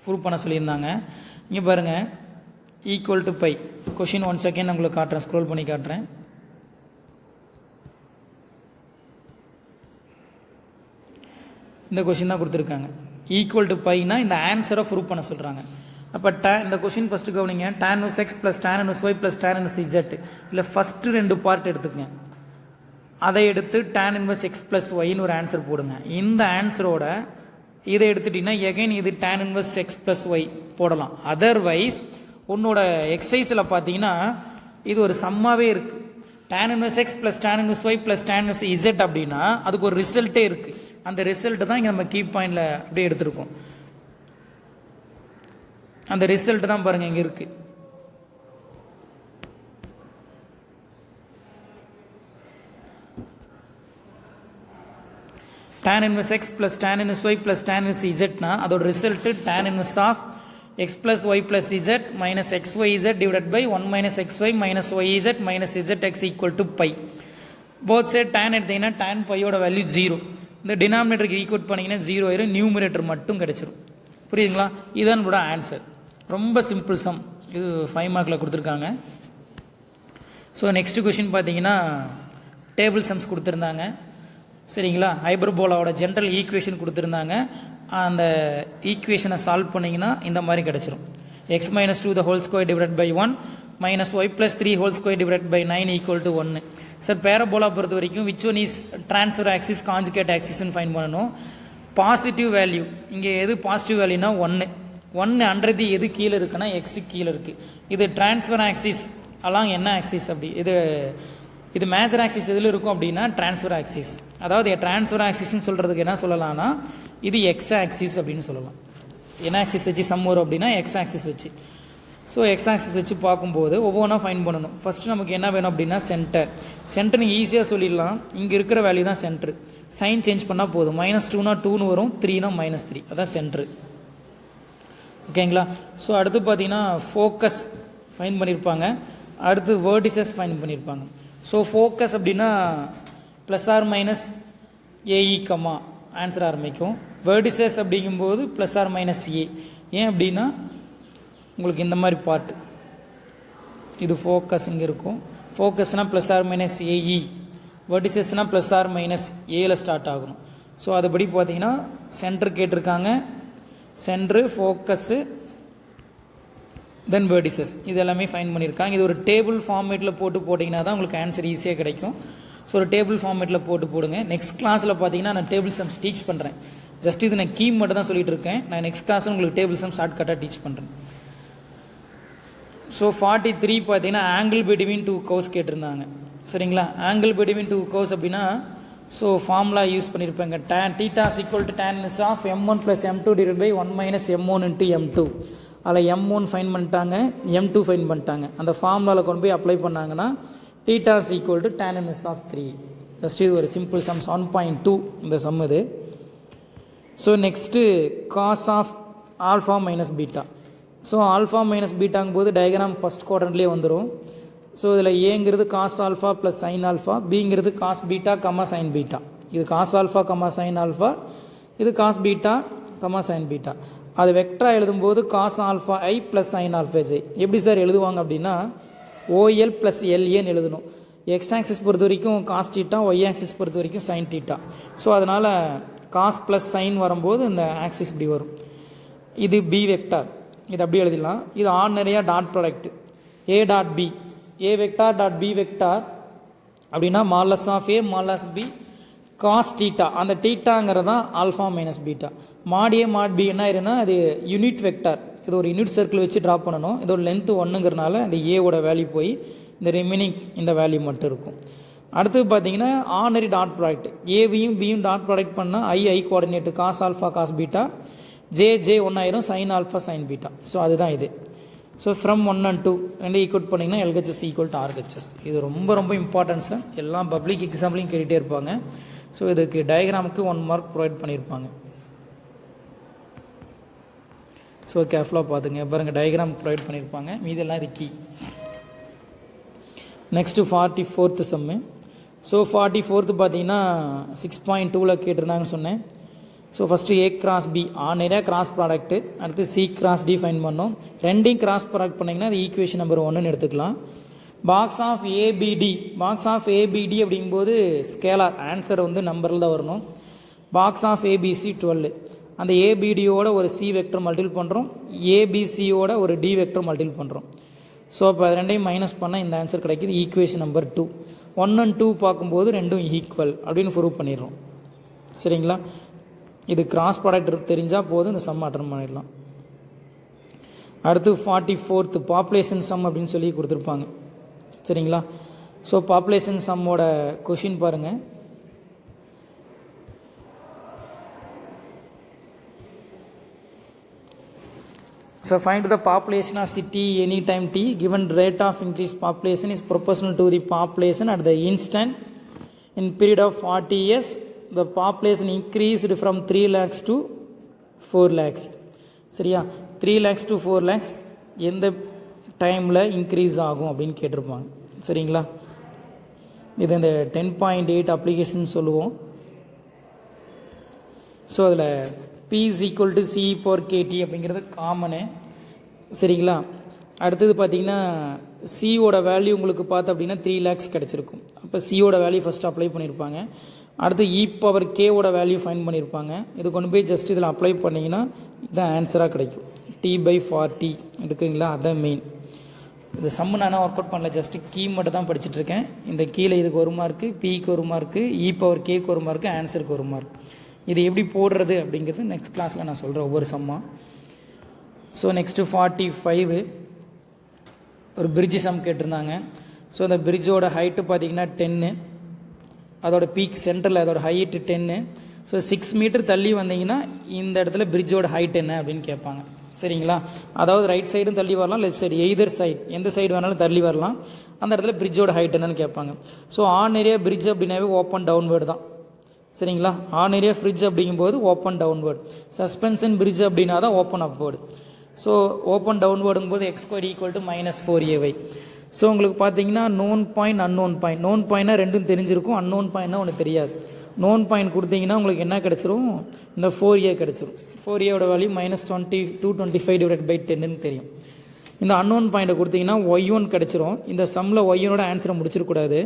ப்ரூவ் பண்ண சொல்லியிருந்தாங்க. இங்கே பாருங்கள் equal to pi. Question 1 second உங்களுக்கு காட்டுறேன், ஸ்க்ரோல் பண்ணி காட்டுறேன். இந்த கொஷின் தான் கொடுத்துருக்காங்க. ஈக்குவல் டு பைனா இந்த ஆன்சரை ப்ரூவ் பண்ண சொல்கிறாங்க. அப்போ இந்த கொஷின் ஃபஸ்ட்டு கவனிங்க. tan inverse x plus tan inverse y plus tan inverse z இல்லை ஃபஸ்ட்டு 2 பார்ட் எடுத்துக்கங்க. அதை எடுத்து tan inverse x plus yன்னு ஒரு ஆன்சர் போடுங்க. இந்த ஆன்சரோட இதை எடுத்துட்டிங்கன்னா எகைன் இது tan inverse x plus y போடலாம். அதர்வைஸ் உன்னோட எக்ஸசைஸில் பார்த்தீங்கன்னா இது ஒரு சம்மாவே இருக்குது. tan inverse x plus tan inverse y plus tan inverse z அப்படின்னா அதுக்கு ஒரு ரிசல்ட்டே இருக்குது. அந்த ரிசல்ட்டு தான் இங்கே நம்ம கீ பாயிண்டில் அப்படியே எடுத்திருக்கோம். அந்த ரிசல்ட் தான் பாருங்கள் இங்கே இருக்குது. tan inverse x plus tan inverse y plus tan inverse z னா அதோட result tan inverse of x plus y plus z minus xyz divided by 1 minus xy minus yz minus zx equal to pi. Both side tan எடுத்தீங்கன்னா tan பையோட value 0. இந்த டினாமினேட்டருக்கு ஈக்குவட் பண்ணிங்கன்னா 0 ஆயிரும், numerator மட்டும் கிடச்சிரும். புரியுதுங்களா? இதுதான் நம்மளோட ஆன்சர். ரொம்ப சிம்பிள் சம். இது 5 மார்க்கில் கொடுத்துருக்காங்க. ஸோ நெக்ஸ்ட் கொஷின் பார்த்தீங்கன்னா டேபிள் சம்ஸ் கொடுத்துருந்தாங்க. சரிங்களா? ஹைபர்போலாவோட ஜென்ரல் ஈக்குவேஷன் கொடுத்துருந்தாங்க. அந்த ஈக்குவேஷனை சால்வ் பண்ணிங்கன்னா இந்த மாதிரி கிடச்சிரும். x minus 2 the whole square divided by 1 minus y plus 3 whole square divided by 9 equal to 1. Sir parabola பொறுத்த வரைக்கும் which one is transfer axis conjugate axisன்னு ஃபைன் பண்ணணும். பாசிட்டிவ் வேல்யூ இங்கே எது பாசிட்டிவ் வேல்யூனா 1 அன்றது எது கீழே இருக்குன்னா எக்ஸு கீழே இருக்குது. இது டிரான்ஸ்ஃபர் ஆக்சிஸ் அலாங் என்ன ஆக்சிஸ் அப்படி இது மேஜர் ஆக்சிஸ் எதில் இருக்கும் அப்படின்னா டிரான்ஸ்ஃபர் ஆக்சிஸ். அதாவது டிரான்ஸ்ஃபர் ஆக்சிஸ்ன்னு சொல்கிறதுக்கு என்ன சொல்லலாம்னா இது எக்ஸ் ஆக்சிஸ் அப்படின்னு சொல்லலாம். என்ன ஆக்சிஸ் வச்சு சம் வரும் அப்படின்னா எக்ஸ் ஆக்சிஸ் வச்சு. ஸோ எக்ஸ் ஆக்சிஸ் வச்சு பார்க்கும்போது ஒவ்வொன்றா ஃபைன் பண்ணணும். ஃபஸ்ட்டு நமக்கு என்ன வேணும் அப்படின்னா சென்டர் நீங்கள் ஈஸியாக சொல்லிடலாம். இங்கே இருக்கிற வேல்யூ தான் சென்ட்ரு. சைன் சேஞ்ச் பண்ணால் போதும். -2னா 2ன்னு வரும், 3னா -3, அதான் சென்ட்ரு. ஓகேங்களா? ஸோ அடுத்து பார்த்தீங்கன்னா ஃபோக்கஸ் ஃபைன் பண்ணியிருப்பாங்க. அடுத்து வேர்டிசஸ் ஃபைன் பண்ணியிருப்பாங்க. ஸோ ஃபோக்கஸ் அப்படின்னா +or -AE கமா ஆன்சர் ஆரம்பிக்கும். வேர்டிசஸ் அப்படிங்கும்போது +or-A. ஏன் அப்படின்னா உங்களுக்கு இந்த மாதிரி பார்ட் இது ஃபோக்கஸ் இங்கே இருக்கும். ஃபோக்கஸ்னால் +or-AE, வேர்டிசஸ்னால் +or-Aல ஸ்டார்ட் ஆகணும். ஸோ அதுபடி பார்த்தீங்கன்னா சென்டர் கேட்டிருக்காங்க. சென்ட்ரு, ஃபோக்கஸு, தென் வேர்டிசஸ் இது எல்லாமே ஃபைன் பண்ணியிருக்காங்க. இது ஒரு டேபிள் ஃபார்மேட்டில் போட்டிங்கன்னா தான் உங்களுக்கு ஆன்சர் ஈஸியாக கிடைக்கும். ஸோ ஒரு டேபிள் ஃபார்மேட்டில் போடுங்க. நெக்ஸ்ட் கிளாஸில் பார்த்தீங்கன்னா நான் டேபிள் சம்ஸ் டீச் பண்ணுறேன். ஜஸ்ட் இது நான் கீம் மட்டும் தான் சொல்லிட்டு இருக்கேன். நான் நெக்ஸ்ட் கிளாஸில் உங்களுக்கு டேபிள் சம் ஷார்ட்கட்டாக டீச் பண்ணுறேன். ஸோ 43 பார்த்தீங்கன்னா ஆங்கிள் பிட்வீன் 2 கர்வ்ஸ் கேட்டிருந்தாங்க. சரிங்களா? ஆங்கிள் பிட்வீன் 2 கர்வ்ஸ் அப்படின்னா ஸோ ஃபார்முலா யூஸ் பண்ணியிருப்பாங்க. tan θ = tan inverse of m1 plus m2 divided by 1 minus m1 into m2. அதில் m1 ஃபைன் பண்ணிட்டாங்க, m2 ஃபைன் பண்ணிட்டாங்க. அந்த ஃபார்முலாவில் கொண்டு போய் அப்ளை பண்ணாங்கன்னா θ = tan inverse of 3. ஜஸ்ட் இது ஒரு சிம்பிள் சம் 1.2 இந்த சம் இது. So next cos of alpha minus beta. So alpha minus பீட்டாங்கும் போது டயக்ராம் ஃபஸ்ட் குவாட்ரண்ட்லேயே வந்துடும். ஸோ இதில் ஏங்கிறது cos alpha plus sine alpha, பிங்கிறது cos beta comma sine beta. இது cos alpha comma sine alpha, இது cos beta comma sine beta. அது வெக்டரா எழுதும்போது cos alpha i plus sine alpha j. எப்படி சார் எழுதுவாங்க அப்படின்னா ஓஎல் ப்ளஸ் எல்ஏன்னு எழுதணும். எக்ஸ் ஆக்சிஸ் பொறுத்த வரைக்கும் காஸ் டீட்டா, ஒய் ஆக்சிஸ் பொறுத்த வரைக்கும் சைன் டீட்டா. ஸோ அதனால் காஸ் ப்ளஸ் சைன் வரும்போது இந்த ஆக்சிஸ் இப்படி வரும். இது பி வெக்டார், இது அப்படி எழுதிடலாம். இது ஆர்டினரியாக dot product A dot B, A vector dot B vector அப்படின்னா மாலஸ் ஆஃப் ஏ மாலஸ் பி காஸ் டீட்டா. அந்த டீட்டாங்கிறது தான் ஆல்ஃபா மைனஸ் பீட்டா. மாட் ஏ மாட் பி என்ன ஆயிருன்னா அது யூனிட் வெக்டார். இது ஒரு யூனிட் சர்க்கிள் வச்சு ட்ரா பண்ணணும். இதோட லென்த்து 1ங்கிறனால இந்த ஏவோட வேல்யூ போய் இந்த ரிமைனிங் இந்த வேல்யூ மட்டும் இருக்கும். அடுத்து பார்த்தீங்கன்னா ஆர்டினரி டாட் ப்ராடக்ட் ஏவையும் பியும் டாட் ப்ராடக்ட் பண்ணால் i coordinate cos alpha cos beta, j 1 ஆயிரும், sine alpha sine beta. So அதுதான் இது. ஸோ ஃப்ரம் 1 and 2 ரெண்டு ஈக்குவட் பண்ணிங்கன்னா எல்ஹெச்எஸ் ஈக்குவல் டு ஆர்ஹெச்எஸ். இது ரொம்ப ரொம்ப இம்பார்ட்டன்ஸு. எல்லாம் பப்ளிக் எக்ஸாம்லையும் கேட்டுகிட்டே இருப்பாங்க. ஸோ இதுக்கு டயக்ராமுக்கு 1 மார்க் ப்ரொவைட் பண்ணியிருப்பாங்க. ஸோ கேர்ஃபுல்லாக பார்த்துங்க. பாருங்கள் டயக்ராம் ப்ரொவைட் பண்ணியிருப்பாங்க, மீதெல்லாம் இது கீ. நெக்ஸ்ட்டு 44th சம்மு. ஸோ 44th பார்த்தீங்கன்னா 6.2ல் கேட்டிருந்தாங்கன்னு சொன்னேன். So first A cross B நிறையா கிராஸ் ப்ராடக்ட்டு, அடுத்து C கிராஸ் D ஃபைன் பண்ணோம். ரெண்டையும் கிராஸ் ப்ராடக்ட் பண்ணிங்கன்னா அது ஈக்குவேஷன் நம்பர் 1ன்னு எடுத்துக்கலாம். Box of ABD, box of ABD அப்படிங்கும்போது ஸ்கேலார், ஆன்சர் வந்து நம்பரில் தான் வரணும். பாக்ஸ் ஆஃப் ஏபிசி 12, அந்த ஏபிடியோட ஒரு சி வெக்டர் மல்டிபிள் பண்ணுறோம், ஏபிசியோட ஒரு டி வெக்டர் மல்டிபிள் பண்ணுறோம். ஸோ அப்போ அது ரெண்டையும் மைனஸ் பண்ணால் இந்த ஆன்சர் கிடைக்கிது, ஈக்குவேஷன் நம்பர் 2. 1 and 2 பார்க்கும்போது ரெண்டும் ஈக்குவல் அப்படின்னு ப்ரூவ் பண்ணிடுறோம். சரிங்களா, இது கிராஸ் ப்ராடக்ட் தெரிஞ்சால் போதும், இந்த சம் அட்டன் பண்ணிடலாம். அடுத்து 44th பாப்புலேஷன் சம் அப்படின்னு சொல்லி கொடுத்துருப்பாங்க. சரிங்களா, ஸோ பாப்புலேஷன் சம்மோட கொஷின் பாருங்கள். So find the population of city any time t given rate of increased population is proportional to the population at the instant in period of 40 years the population increased from 3 lakhs to 4 lakhs. சரியா, 3 lakhs to 4 lakhs எந்த டைமில் increase ஆகும் அப்படின்னு கேட்டிருப்பாங்க. சரிங்களா, இது இந்த 10.8 application சொல்லுவோம். ஸோ அதில் P is equal to C per KT அப்படிங்கிறது காமனு. சரிங்களா, அடுத்தது பார்த்தீங்கன்னா சியோட வேல்யூ உங்களுக்கு பார்த்து அப்படின்னா 3 lakhs கிடச்சிருக்கும். அப்போ சியோட வேல்யூ ஃபஸ்ட்டு அப்ளை பண்ணியிருப்பாங்க. அடுத்து இ பவர் கேவோட வேல்யூ ஃபைன் பண்ணியிருப்பாங்க. இது கொண்டு போய் ஜஸ்ட் இதில் அப்ளை பண்ணிங்கன்னா இதுதான் ஆன்சராக கிடைக்கும், T/40 இருக்குங்களா, அதான் மெயின். இந்த சம்மு நானும் ஒர்க் அவுட் பண்ணல, ஜஸ்ட்டு கீ மட்டும் தான் படிச்சுட்ருக்கேன். இந்த கீழே இதுக்கு ஒரு மார்க்கு, பிக்கு ஒரு மார்க்கு, இ பவர் கேக்கு ஒரு மார்க்கு, ஆன்சருக்கு ஒரு மார்க். இது எப்படி போடுறது அப்படிங்கிறது நெக்ஸ்ட் கிளாஸில் நான் சொல்கிறேன் ஒவ்வொரு சம்மா. ஸோ நெக்ஸ்ட்டு 45 ஒரு பிரிட்ஜ் சம் கேட்டிருந்தாங்க. ஸோ அந்த பிரிட்ஜோட ஹைட்டு பார்த்தீங்கன்னா 10, அதோட பீக் சென்டரில் அதோட ஹைட்டு 10. ஸோ 6 மீட்டர் தள்ளி வந்தீங்கன்னா இந்த இடத்துல பிரிட்ஜோட ஹைட் என்ன அப்படின்னு கேட்பாங்க. சரிங்களா, அதாவது ரைட் சைடும் தள்ளி வரலாம், லெஃப்ட் சைடு எய்தர் சைடு எந்த சைடு வேணாலும் தள்ளி வரலாம். அந்த இடத்துல பிரிட்ஜோட ஹைட் என்னன்னு கேட்பாங்க. ஸோ ஆன் ஏரியா பிரிட்ஜ் அப்படின்னாவே ஓப்பன் டவுன்வேர்டு தான். சரிங்களா, ஆன் ஏரியா ஃப்ரிட்ஜ் அப்படிங்கும்போது ஓப்பன் டவுன்வேர்டு, சஸ்பென்ஷன் பிரிட்ஜ் அப்படின்னா தான் ஓப்பன் அப்வேர்டு. ஸோ ஓப்பன் டவுன்வேர்டுங்கும்போது x² = -4ay. ஸோ உங்களுக்கு பார்த்தீங்கன்னா நோன் பாயிண்ட் அன்னோன் பாயிண்ட், நோன் பாயிண்ட்னா ரெண்டும் தெரிஞ்சிருக்கும், அன்னோன் பாயிண்ட்னா ஒன்று தெரியாது. நோன் பாயிண்ட் கொடுத்தீங்கன்னா உங்களுக்கு என்ன கிடச்சிரும், இந்த 4a கிடச்சிரும். 4aயோட வேல்யூ -225/10ன்னு தெரியும். இந்த அன்னோன் பாயிண்ட்டை கொடுத்தீங்கன்னா y1 கிடச்சிரும். இந்த சம்மில் y1ஓட ஆன்சரை முடிச்சிடக்கூடாது.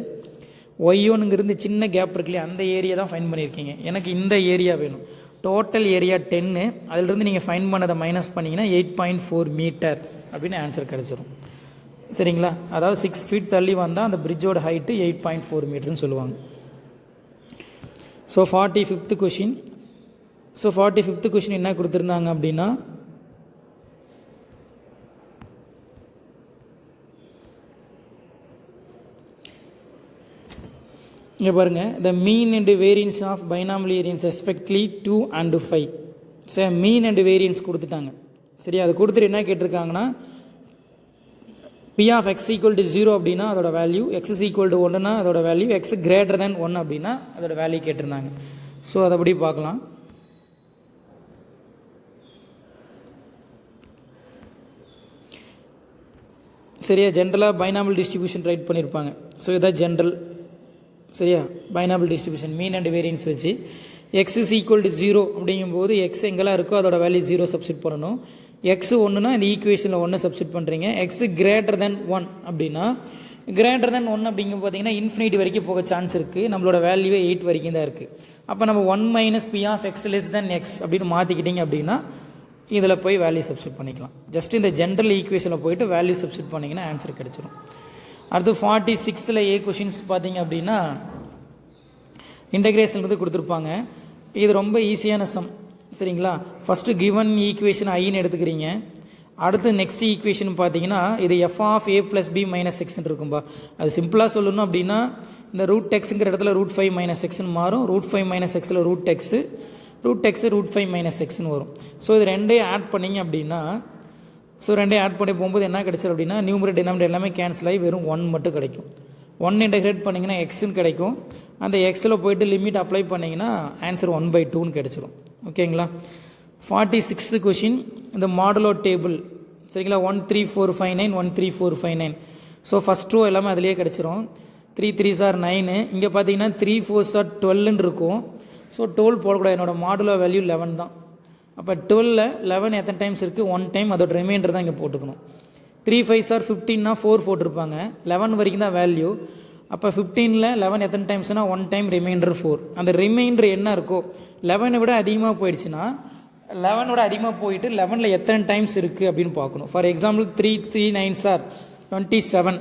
y1ங்கிறது சின்ன கேப் இருக்கு இல்லையா, அந்த ஏரியா தான் ஃபைன் பண்ணியிருக்கீங்க. எனக்கு இந்த ஏரியா வேணும். டோட்டல் ஏரியா 10, அதிலிருந்து நீங்கள் ஃபைன் பண்ணதை மைனஸ் பண்ணிங்கன்னா 8.4 மீட்டர் அப்படின்னு ஆன்சர் கிடச்சிரும். சரிங்களா, அதாவது 6 feet தள்ளி வந்தால் அந்த பிரிட்ஜோட ஹைட்டு 8.4 மீட்டர்னு சொல்லுவாங்க. So 45th question. So 45th question என்ன கொடுத்துருந்தாங்க அப்படின்னா, இங்கே பாருங்கள், the mean and variance of binomial variance respectively 2 and 5. சரி, மீன் அண்ட் வேரியன்ஸ் கொடுத்துட்டாங்க. சரி, அது கொடுத்துட்டு என்ன கேட்டிருக்காங்கன்னா P of x equal to 0 அப்படின்னா அதோட value, x is equal to 1னா அதோட வேல்யூ, x greater than 1 அப்படின்னா அதோட வேல்யூ கேட்டிருந்தாங்க. ஸோ அதை படி பார்க்கலாம். சரியா, ஜென்ரலாக பைனாமியல் டிஸ்ட்ரிபியூஷன் ரைட் பண்ணியிருப்பாங்க. ஸோ இதான் ஜென்ரல். சரியா, binomial distribution mean and variance வச்சு x is equal to 0 அப்படிங்கும்போது x எங்கெல்லாம் இருக்கோ அதோட வேல்யூ 0 சப்ஸ்டிட் பண்ணணும். x 1னா இந்த ஈக்குவேஷனில் 1 சப்ஸ்டிட் பண்ணுறீங்க. x greater than 1 அப்படின்னா, greater than 1 அப்படிங்கும் பார்த்தீங்கன்னா இன்ஃபினிட்டி வரைக்கும் போக சான்ஸ் இருக்குது. நம்மளோட வேல்யூவே 8 வரைக்கும் தான் இருக்குது. அப்போ நம்ம 1 - P of x less than x அப்படின்னு மாற்றிக்கிட்டிங்க அப்படின்னா இதில் போய் வேல்யூ சப்ஸ்டிட் பண்ணிக்கலாம். ஜஸ்ட் இந்த ஜென்ரல் ஈக்குவேஷனில் போயிட்டு வேல்யூ சப்ஸ்டிட் பண்ணிங்கன்னா ஆன்சர் கிடச்சிரும். அடுத்து 46ல் A கொஷின்ஸ் பார்த்தீங்க அப்படின்னா இன்டகிரேஷன் கொடுத்துருப்பாங்க. இது ரொம்ப ஈஸியான சம். சரிங்களா, ஃபஸ்ட்டு கிவன் ஈக்குவேஷன் ஐன்னு எடுத்துக்கிறீங்க. அடுத்து நெக்ஸ்ட் ஈக்குவேஷன் பார்த்தீங்கன்னா இது f of a + b - x இருக்கும்பா. அது சிம்பிளாக சொல்லணும் அப்படின்னா இந்த √x இடத்துல √5 - x மாறும். √5 - xல் √x, √x √5 - xன்னு வரும். ஸோ இது ரெண்டையும் ஆட் பண்ணிங்க அப்படின்னா, ஸோ ரெண்டையும் ஆட் பண்ணி போகும்போது என்ன கிடைச்சிடும் அப்படின்னா நியூமரேட்டர் டினாமினேட்டர் எல்லாமே கேன்சல் ஆகி வெறும் 1 மட்டும் கிடைக்கும். 1 இன்டகிரேட் பண்ணிங்கன்னா எக்ஸ்ன்னு கிடைக்கும். அந்த எக்ஸில் போய்ட்டு லிமிட் அப்ளை பண்ணிங்கன்னா ஆன்சர் 1/2ன்னு கிடச்சிரும். ஓகேங்களா, 46th கொஷின் இந்த மாடுலோ டேபிள் சரிங்களா 13459 13459. ஸோ ஃபஸ்ட் ரோ எல்லாமே அதிலேயே கிடச்சிரும். 3 3s are 9. இங்கே பார்த்தீங்கன்னா 3 4s are 12 இருக்கும். ஸோ 12 போடக்கூடாது, என்னோட மாடுலோ வேல்யூ 11 தான். அப்போ 12ல் 11 எத்தனை டைம்ஸ் இருக்குது, 1 டைம், அதோட ரிமைண்டர் தான் இங்கே போட்டுக்கணும். 3 5s are 15னா 4 போட்டிருப்பாங்க, 11 வரைக்கும் தான் வேல்யூ. அப்போ 15ல் 11 எத்தனை டைம்ஸ்னால் 1 டைம், ரிமைண்டர் 4. அந்த ரிமைண்டர் என்ன இருக்கோ 11 விட அதிகமாக போயிடுச்சுன்னா 11 விட அதிகமாக போயிட்டு 11ல் எத்தனை டைம்ஸ் இருக்குது அப்படின்னு பார்க்கணும். ஃபார் எக்ஸாம்பிள் 3 3 9s are 27,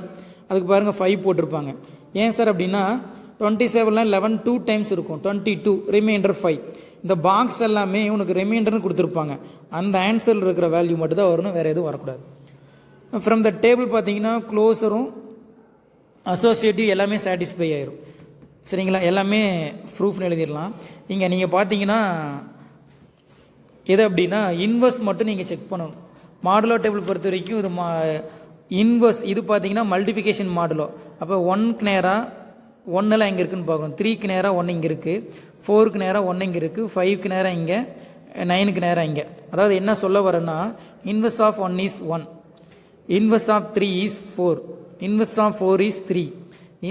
அதுக்கு பாருங்கள் 5 போட்டிருப்பாங்க. ஏன் சார் அப்படின்னா 27ல் 11 2 டைம்ஸ் இருக்கும், 22, ரிமைண்டர் 5. இந்த பாக்ஸ் எல்லாமே உனக்கு ரிமைண்டர்னு கொடுத்துருப்பாங்க, அந்த ஆன்சரில் இருக்கிற வேல்யூ மட்டும் தான் வரணும், வேறு எதுவும் வரக்கூடாது. ஃப்ரம் த டேபிள் பார்த்தீங்கன்னா க்ளோஸரும் அசோசியேட்டிவ் எல்லாமே சாட்டிஸ்ஃபை ஆயிரும் சரிங்களா, எல்லாமே ப்ரூஃப்னு எழுதிடலாம். இங்கே நீங்கள் பார்த்தீங்கன்னா எது அப்படின்னா இன்வெர்ஸ் மட்டும் நீங்கள் செக் பண்ணணும். மாடுலோ டேபிள் பொறுத்த வரைக்கும் இது இன்வெர்ஸ், இது பார்த்தீங்கன்னா மல்டிஃபிகேஷன் மாடுலோ. அப்போ 1க்கு நேராக 1 எங்கே இருக்குதுன்னு பார்க்கணும், 3க்கு நேராக 1 இங்கே இருக்குது, 4க்கு நேராக 1 இங்கே இருக்குது, 5க்கு நேராக இங்கே, 9க்கு நேராக இங்கே. அதாவது என்ன சொல்ல வரேன்னா inverse of 1 is 1, inverse of 3 is 4, inverse of 4 is 3,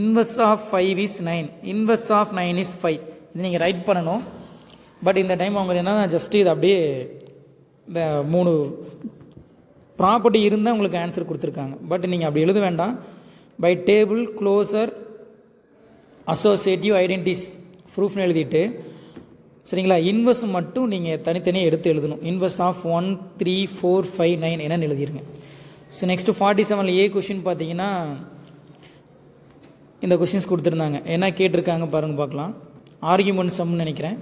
inverse of 5 is 9, inverse of 9 is 5. இது நீங்கள் ரைட் பண்ணணும். பட் இந்த டைம் அவங்க என்ன ஜஸ்ட் இது அப்படியே இந்த 3 ப்ராப்பர்ட்டி இருந்தால் உங்களுக்கு ஆன்சர் கொடுத்துருக்காங்க. பட் நீங்கள் அப்படி எழுத வேண்டாம். By table, closure, associative, identities ப்ரூஃப்னு எழுதிட்டு சரிங்களா, இன்வெர்ஸ் மட்டும் நீங்கள் தனித்தனியாக எடுத்து எழுதணும். இன்வெர்ஸ் ஆஃப் 1 3 4 5 9 என்னன்னு எழுதிருங்க. ஸோ நெக்ஸ்ட்டு 47 A கொஷின் பார்த்தீங்கன்னா இந்த கொஷின்ஸ் கொடுத்துருந்தாங்க, என்ன கேட்டிருக்காங்க பாருங்கள் பார்க்கலாம். ஆர்கியூமெண்ட் சம்னு நினைக்கிறேன்.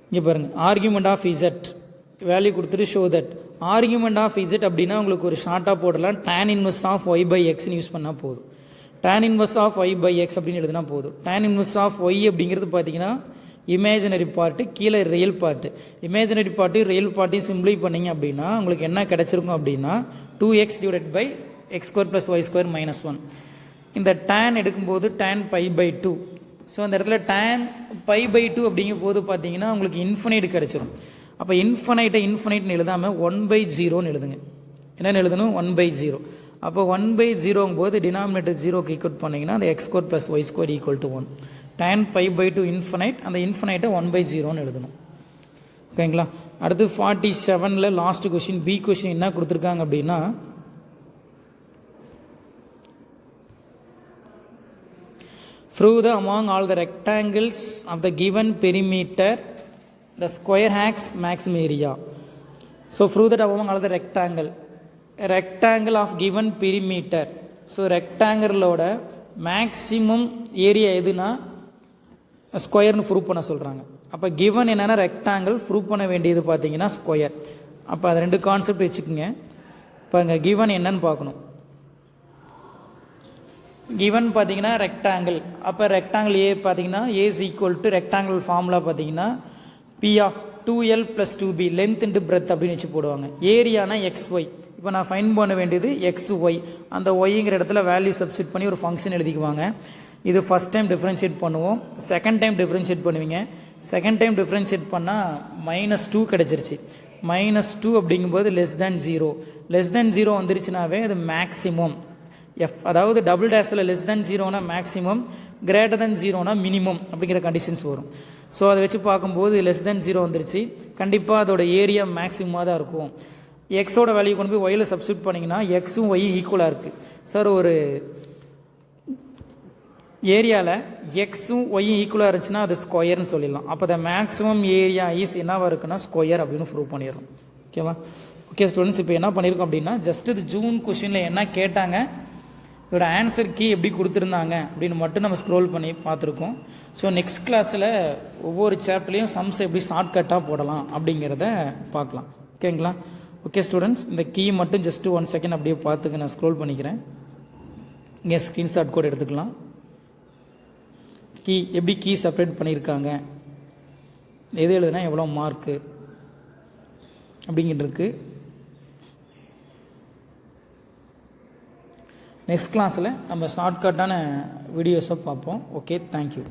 இங்கே பாருங்கள், ஆர்கியூமெண்ட் ஆஃப் இசட் வேல்யூ கொடுத்துட்டு show that. Argument of z அப்படின்னா உங்களுக்கு ஒரு ஷார்ட்டாக போடலாம், tan inverse of y by எக்ஸ்ன்னு யூஸ் பண்ணால் போதும். tan inverse of y by x அப்படின்னு எழுதினா போதும். tan இன்வெர்ஸ் ஆஃப் ஒய் அப்படிங்கிறது பார்த்தீங்கன்னா இமேஜினரி பார்ட்டு, கீழே real part. Imaginary part real பார்ட்டையும் சிம்பிளை பண்ணிங்க அப்படின்னா உங்களுக்கு என்ன கிடச்சிருக்கும் அப்படின்னா 2x divided by x square plus y square minus 1. இந்த tan எடுக்கும்போது tan பை பை 2. ஸோ அந்த இடத்துல tan பை பை 2 அப்படிங்கும் போது பார்த்தீங்கன்னா உங்களுக்கு இன்ஃபினைட் கிடச்சிரும். அப்போ இன்ஃபினைட்னு எழுதாமல் 1/0ன்னு எழுதுங்க. என்னென்னு எழுதணும், 1/0. அப்போ 1/0ங்கும் போது டினாமினேட்டர் 0க்கு ஈக்குவல் பண்ணிங்கன்னா அந்த x square plus y square equal to 1. tan pi by 2 infinite, அந்த இன்ஃபினைட்டை 1/0ன்னு எழுதணும். ஓகேங்களா. அடுத்து 47ல் லாஸ்ட் கொஷின், பி கொஷின் என்ன கொடுத்துருக்காங்க அப்படின்னா prove the among all the rectangles of the given perimeter the square has maximum area. So prove that among all the rectangle of given perimeter. So rectangle ஓட maximum area எதுனா ஸ்கொயர்னு prove பண்ண சொல்கிறாங்க. அப்போ given என்னென்னா rectangle, prove பண்ண வேண்டியது பார்த்தீங்கன்னா ஸ்கொயர். அப்போ அது 2 கான்செப்ட் வச்சுக்கோங்க. இப்போ இங்கே கிவன் என்னன்னு பார்க்கணும். கிவன் பார்த்தீங்கன்னா ரெக்டாங்கிள். அப்போ ரெக்டாங்கிள் ஏ பார்த்தீங்கன்னா A is equal to rectangle formula பார்த்தீங்கன்னா P of 2L + 2B length into breadth அப்படின்னு வச்சு போடுவாங்க. ஏரியானா XY. இப்போ நான் ஃபைன் பண்ண வேண்டியது XY. அந்த ஒய்ங்கிற இடத்துல வேல்யூ சப்ஸ்டிட் பண்ணி ஒரு ஃபங்க்ஷன் எழுதிக்குவாங்க. இது ஃபஸ்ட் டைம் டிஃப்ரென்ஷியேட் பண்ணுவோம், செகண்ட் டைம் டிஃப்ரென்ஷியேட் பண்ணுவீங்க. செகண்ட் டைம் டிஃப்ரென்ஷியேட் பண்ணால் -2 கிடச்சிருச்சு. -2 அப்படிங்கும்போது <0. <0 வந்துருச்சுனாவே அது மேக்ஸிமம் எஃப், அதாவது டபுள் டேஸில் <0னா மேக்ஸிமம், <0னா மினிமம் அப்படிங்கிற கண்டிஷன்ஸ் வரும். ஸோ அதை வச்சு பார்க்கும்போது <0 வந்துருச்சு. கண்டிப்பாக அதோட ஏரியா மேக்ஸிமமாக தான் இருக்கும். எக்ஸோட வேல்யூ கொண்டு போய் ஒயில் சப்ஸ்டியூட் பண்ணிங்கன்னா எக்ஸும் ஒய் ஈக்குவலாக இருக்குது. சார் ஒரு ஏரியாவில் எக்ஸும் ஒய்யும் ஈக்குவலாக இருந்துச்சுன்னா அது ஸ்கொயர்னு சொல்லிடலாம். அப்போ த மேக்ஸிமம் ஏரியா இஸ் என்னவாக இருக்குன்னா ஸ்கொயர் அப்படின்னு ப்ரூவ் பண்ணிடுறோம். ஓகேவா. ஓகே ஸ்டூடெண்ட்ஸ், இப்போ என்ன பண்ணியிருக்கோம் அப்படின்னா ஜஸ்ட் இது ஜூன் கொஷினில் என்ன கேட்டாங்க, இதோட ஆன்சர் கீ எப்படி கொடுத்துருந்தாங்க அப்படின்னு மட்டும் நம்ம ஸ்க்ரோல் பண்ணி பார்த்துருக்கோம். ஸோ நெக்ஸ்ட் கிளாஸில் ஒவ்வொரு சாப்டர்லேயும் சம்ஸ் எப்படி ஷார்ட்கட்டாக போடலாம் அப்படிங்கிறத பார்க்கலாம். ஓகேங்களா. ஓகே ஸ்டூடெண்ட்ஸ், இந்த கீ மட்டும் ஜஸ்ட்டு 1 செகண்ட் அப்படியே பார்த்துக்க, நான் ஸ்க்ரோல் பண்ணிக்கிறேன். இங்கே ஸ்க்ரீன்ஷாட் கூட எடுத்துக்கலாம். கீ எப்படி கீ செப்பரேட் பண்ணியிருக்காங்க, எது எழுதுனா எவ்வளோ மார்க்கு அப்படிங்கிறதுக்கு நெக்ஸ்ட் கிளாஸில் நம்ம ஷார்ட்கட்டான வீடியோஸை பார்ப்போம். Okay, thank you.